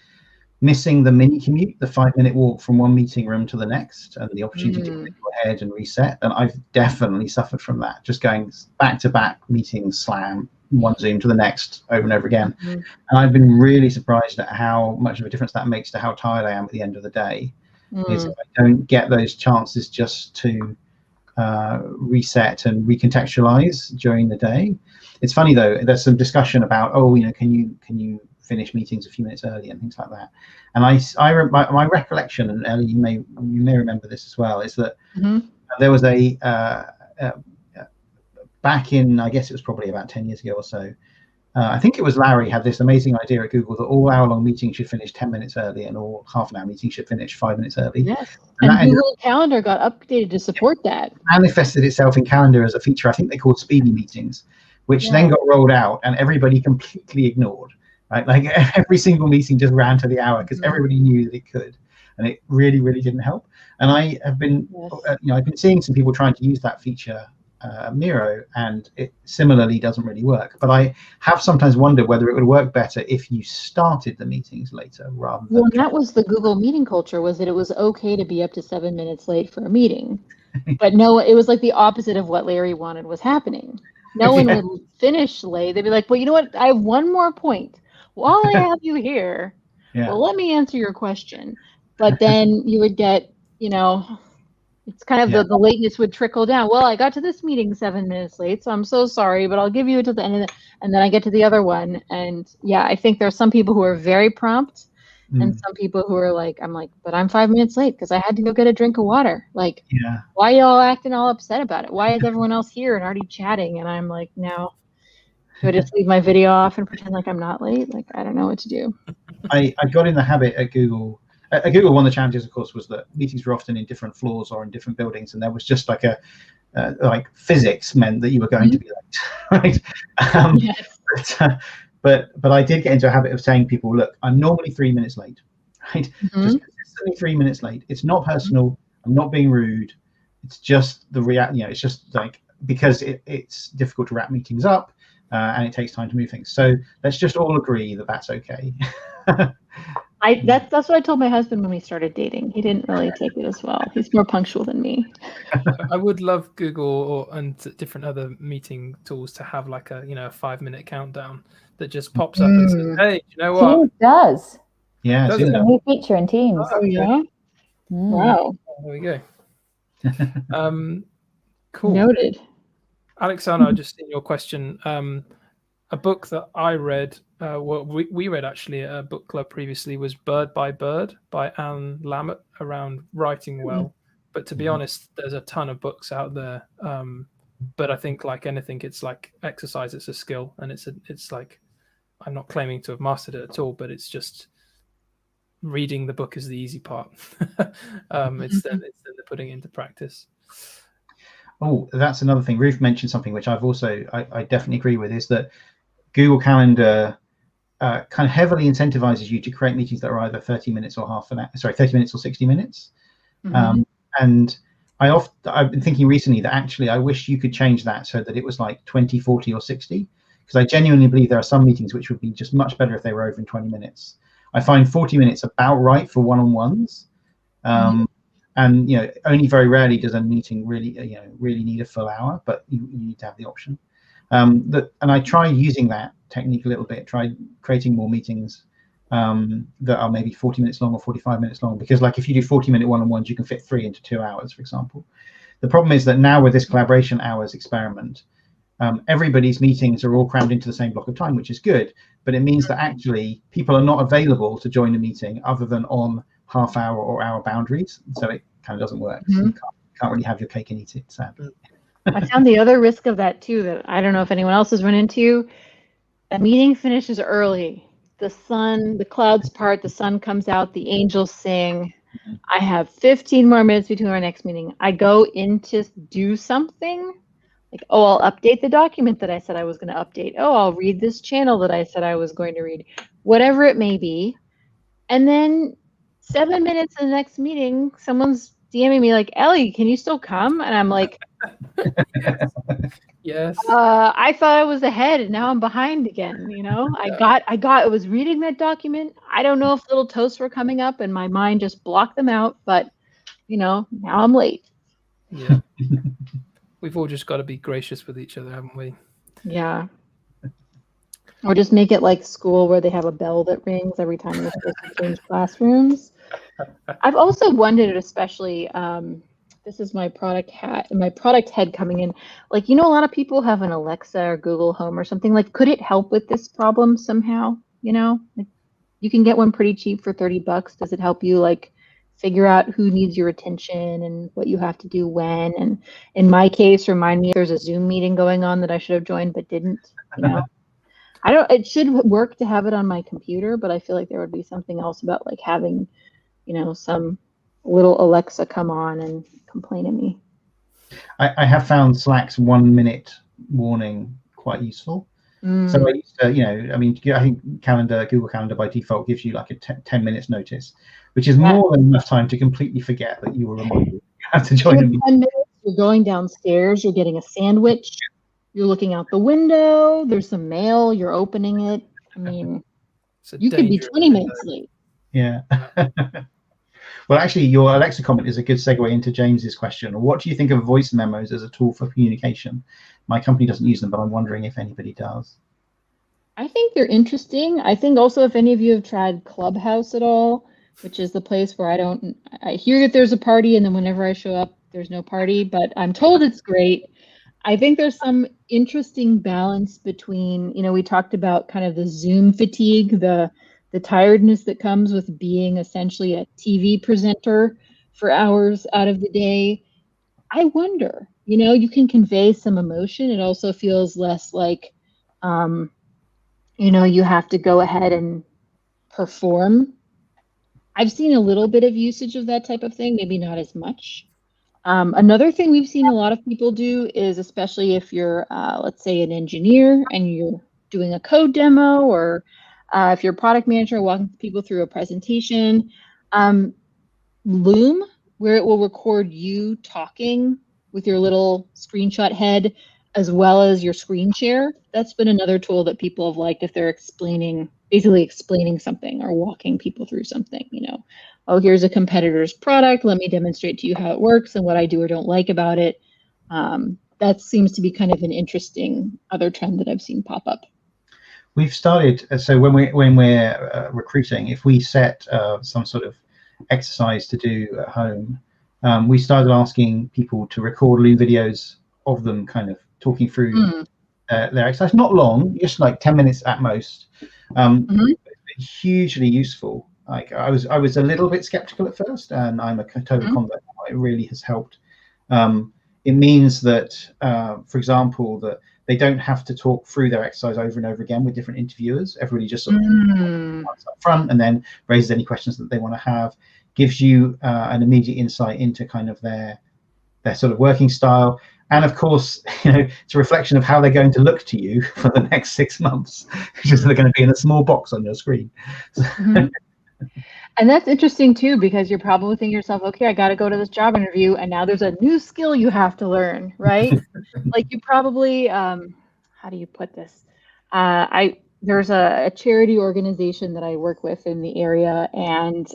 missing the mini commute, the 5-minute walk from one meeting room to the next, and the opportunity to go ahead and reset. And I've definitely suffered from that, just going back to back meetings, slam, one Zoom to the next over and over again. And I've been really surprised at how much of a difference that makes to how tired I am at the end of the day. Is if I don't get those chances just to reset and recontextualize during the day. It's funny though, there's some discussion about, can you finish meetings a few minutes early and things like that. And my recollection, and Ellie, you may remember this as well, is that there was back in, I guess it was probably about 10 years ago or so, I think it was Larry had this amazing idea at Google that all hour-long meetings should finish 10 minutes early and all half-an-hour meetings should finish 5 minutes early. Yes, and Google Calendar got updated to support that. Manifested itself in Calendar as a feature, I think they called speedy meetings, which then got rolled out and everybody completely ignored. Right, every single meeting just ran to the hour because everybody knew that it could, and it really, really didn't help. And I have been, I've been seeing some people trying to use that feature, Miro, and it similarly doesn't really work. But I have sometimes wondered whether it would work better if you started the meetings later rather than. Well, that was the Google meeting culture, was that it was okay to be up to 7 minutes late for a meeting, but no, it was like the opposite of what Larry wanted was happening. No one would finish late. They'd be like, well, you know what? I have one more point. While I have you here, well, let me answer your question. But then you would get, it's kind of the lateness would trickle down. Well, I got to this meeting 7 minutes late, so I'm so sorry, but I'll give you to the end of and then I get to the other one. And I think there's some people who are very prompt and some people who are but I'm 5 minutes late because I had to go get a drink of water. Why y'all acting all upset about it? Why is everyone else here and already chatting? And I'm like, no. Do I just leave my video off and pretend like I'm not late? I don't know what to do. I got in the habit at Google. At Google, one of the challenges, of course, was that meetings were often in different floors or in different buildings, and there was just physics meant that you were going to be late, right? But I did get into a habit of saying to people, look, I'm normally 3 minutes late. right? Just consistently 3 minutes late. It's not personal. I'm not being rude. It's just the it's just like, because it's difficult to wrap meetings up, and it takes time to move things. So let's just all agree that that's okay. That's what I told my husband when we started dating. He didn't really take it as well. He's more punctual than me. I would love Google and different other meeting tools to have like a 5-minute countdown that just pops up and says, "Hey, you know what?" Teams does. Yeah, Does It's a new feature in Teams. Oh yeah. Wow. There we go. Cool. Noted. Alexander, I just seen your question. A book that I read, we read actually at a book club previously, was Bird by Bird by Anne Lamott, around writing well. But to be honest, there's a ton of books out there. But I think, like anything, it's like exercise. It's a skill, and it's like, I'm not claiming to have mastered it at all, but it's just reading the book is the easy part. It's then the putting it into practice. Oh, that's another thing. Ruth mentioned something which I definitely agree with, is that Google Calendar kind of heavily incentivizes you to create meetings that are either 30 minutes or 30 minutes or 60 minutes. And I've been thinking recently that actually I wish you could change that so that it was like 20, 40 or 60, because I genuinely believe there are some meetings which would be just much better if they were over in 20 minutes. I find 40 minutes about right for one-on-ones. And only very rarely does a meeting really need a full hour, but you need to have the option. And I try using that technique a little bit. Try creating more meetings that are maybe 40 minutes long or 45 minutes long, because like if you do 40-minute one-on-ones, you can fit 3 into 2 hours, for example. The problem is that now with this collaboration hours experiment, everybody's meetings are all crammed into the same block of time, which is good, but it means that actually people are not available to join a meeting other than on half-hour or hour boundaries, so it kind of doesn't work. So you can't really have your cake and eat it, sadly. I found the other risk of that too, that I don't know if anyone else has run into. A meeting finishes early. The clouds part, the sun comes out, the angels sing. I have 15 more minutes between our next meeting. I go in to do something, like, I'll update the document that I said I was going to update. I'll read this channel that I said I was going to read, whatever it may be. And then 7 minutes in the next meeting, someone's DMing me like, "Ellie, can you still come?" And I'm like, Yes. I thought I was ahead and now I'm behind again. I was reading that document. I don't know if little toasts were coming up and my mind just blocked them out, but now I'm late. Yeah. We've all just got to be gracious with each other, haven't we? Yeah. Or just make it like school where they have a bell that rings every time they're supposed to change classrooms. I've also wondered, especially, this is my product head coming in. Like, a lot of people have an Alexa or Google Home or something. Like, could it help with this problem somehow? Like, you can get one pretty cheap for $30. Does it help you like figure out who needs your attention and what you have to do when? And in my case, remind me if there's a Zoom meeting going on that I should have joined but didn't. It should work to have it on my computer, but I feel like there would be something else about like having, some little Alexa come on and complain at me. I have found Slack's 1 minute warning quite useful. So I used to, I think Google Calendar by default gives you like a 10 minutes notice, which is more than enough time to completely forget that you were reminded you have to join a meeting. 10 minutes, you're going downstairs, you're getting a sandwich, you're looking out the window, there's some mail, you're opening it. I mean, you could be 20 minutes late. Yeah. Well, actually, your Alexa comment is a good segue into James's question. What do you think of voice memos as a tool for communication? My company doesn't use them, but I'm wondering if anybody does. I think they're interesting. I think also if any of you have tried Clubhouse at all, which is the place where I hear that there's a party, and then whenever I show up, there's no party, but I'm told it's great. I think there's some interesting balance between, we talked about kind of the Zoom fatigue, the tiredness that comes with being essentially a TV presenter for hours out of the day. I wonder, you can convey some emotion. It also feels less like, you have to go ahead and perform. I've seen a little bit of usage of that type of thing, maybe not as much. Another thing we've seen a lot of people do is, especially if you're, let's say, an engineer and you're doing a code demo or If you're a product manager, walking people through a presentation. Loom, where it will record you talking with your little screenshot head, as well as your screen share. That's been another tool that people have liked if they're basically explaining something or walking people through something, oh, here's a competitor's product. Let me demonstrate to you how it works and what I do or don't like about it. That seems to be kind of an interesting other trend that I've seen pop up. We've started, so when we're recruiting, if we set some sort of exercise to do at home, we started asking people to record Loom videos of them kind of talking through their exercise. Not long, just like 10 minutes at most. Hugely useful. Like I was a little bit skeptical at first, and I'm a total convert now. It really has helped. It means that, for example, that they don't have to talk through their exercise over and over again with different interviewers. Everybody just sort of up front and then raises any questions that they want to have. Gives you an immediate insight into kind of their sort of working style. And of course, it's a reflection of how they're going to look to you for the next 6 months, because they're going to be in a small box on your screen. And that's interesting too, because you're probably thinking to yourself, okay, I got to go to this job interview, and now there's a new skill you have to learn, right? Like you probably, how do you put this? There's a charity organization that I work with in the area, and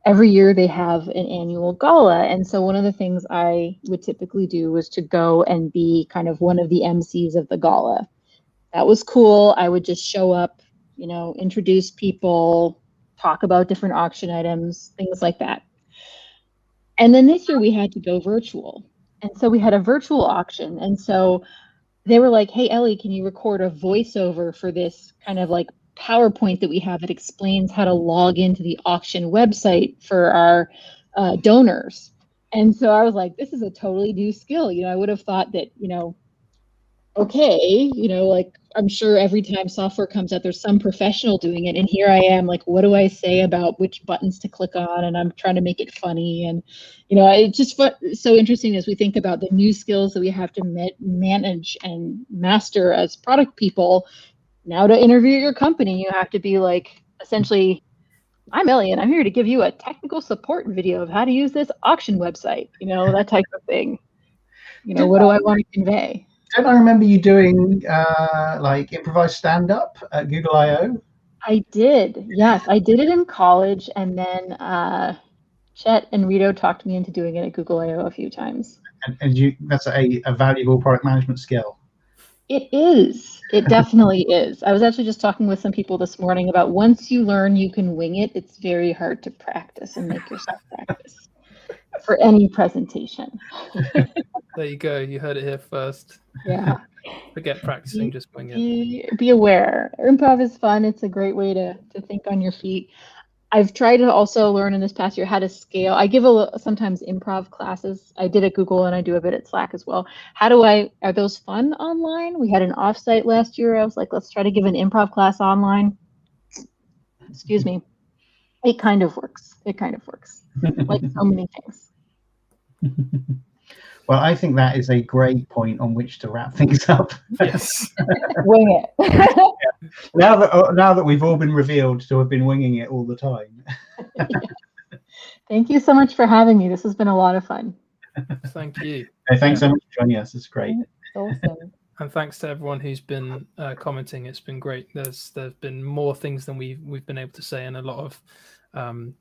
every year they have an annual gala. And so one of the things I would typically do was to go and be kind of one of the MCs of the gala. That was cool. I would just show up, introduce people, talk about different auction items, things like that. And then this year we had to go virtual. And so we had a virtual auction. And so they were like, hey, Ellie, can you record a voiceover for this kind of like PowerPoint that we have that explains how to log into the auction website for our donors? And so I was like, this is a totally new skill. I would have thought that, okay, like I'm sure every time software comes out, there's some professional doing it. And here I am, like, what do I say about which buttons to click on? And I'm trying to make it funny. And, it's just so interesting as we think about the new skills that we have to manage and master as product people. Now to interview your company, you have to be like, essentially, I'm Ellie, and I'm here to give you a technical support video of how to use this auction website, that type of thing. What do I want to convey? Don't I remember you doing like improvised stand-up at Google I/O? I did. Yes, I did it in college, and then Chet and Rito talked me into doing it at Google I/O a few times. And that's a valuable product management skill. It is. It definitely is. I was actually just talking with some people this morning about once you learn you can wing it, it's very hard to practice and make yourself practice for any presentation. There you go. You heard it here first. Yeah. Forget practicing, just wing it. Be aware. Improv is fun. It's a great way to think on your feet. I've tried to also learn in this past year how to scale. I give sometimes improv classes. I did at Google and I do a bit at Slack as well. Are those fun online? We had an offsite last year. I was like, let's try to give an improv class online. Excuse me. It kind of works. Like so many things. Well, I think that is a great point on which to wrap things up. Yes. Wing it. Now that we've all been revealed to have been winging it all the time. Yeah. Thank you so much for having me. This has been a lot of fun. Thank you. Thanks so much for joining us. It's great. Awesome. And thanks to everyone who's been commenting. It's been great. There's been more things than we've been able to say, and a lot of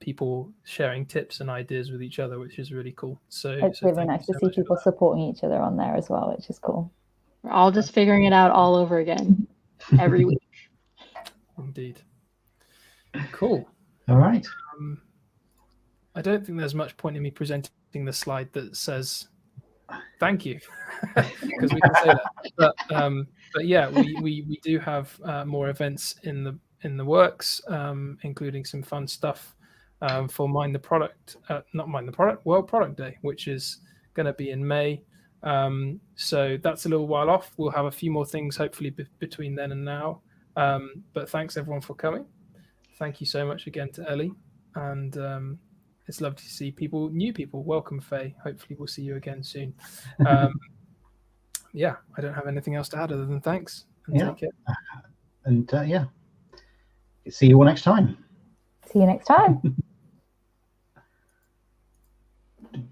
people sharing tips and ideas with each other, which is really cool. So it's really nice to see people supporting each other on there as well, which is cool. We're all just figuring it out all over again every week. Indeed. Cool. All right. I don't think there's much point in me presenting the slide that says thank you, because we can say that. But yeah, we do have more events in the works, including some fun stuff for World Product Day, which is going to be in May. So that's a little while off. We'll have a few more things hopefully between then and now. But thanks everyone for coming. Thank you so much again to Ellie, and it's lovely to see new people. Welcome, Faye. Hopefully we'll see you again soon. Yeah, I don't have anything else to add other than thanks. And take care. And yeah. see you all next time. See you next time.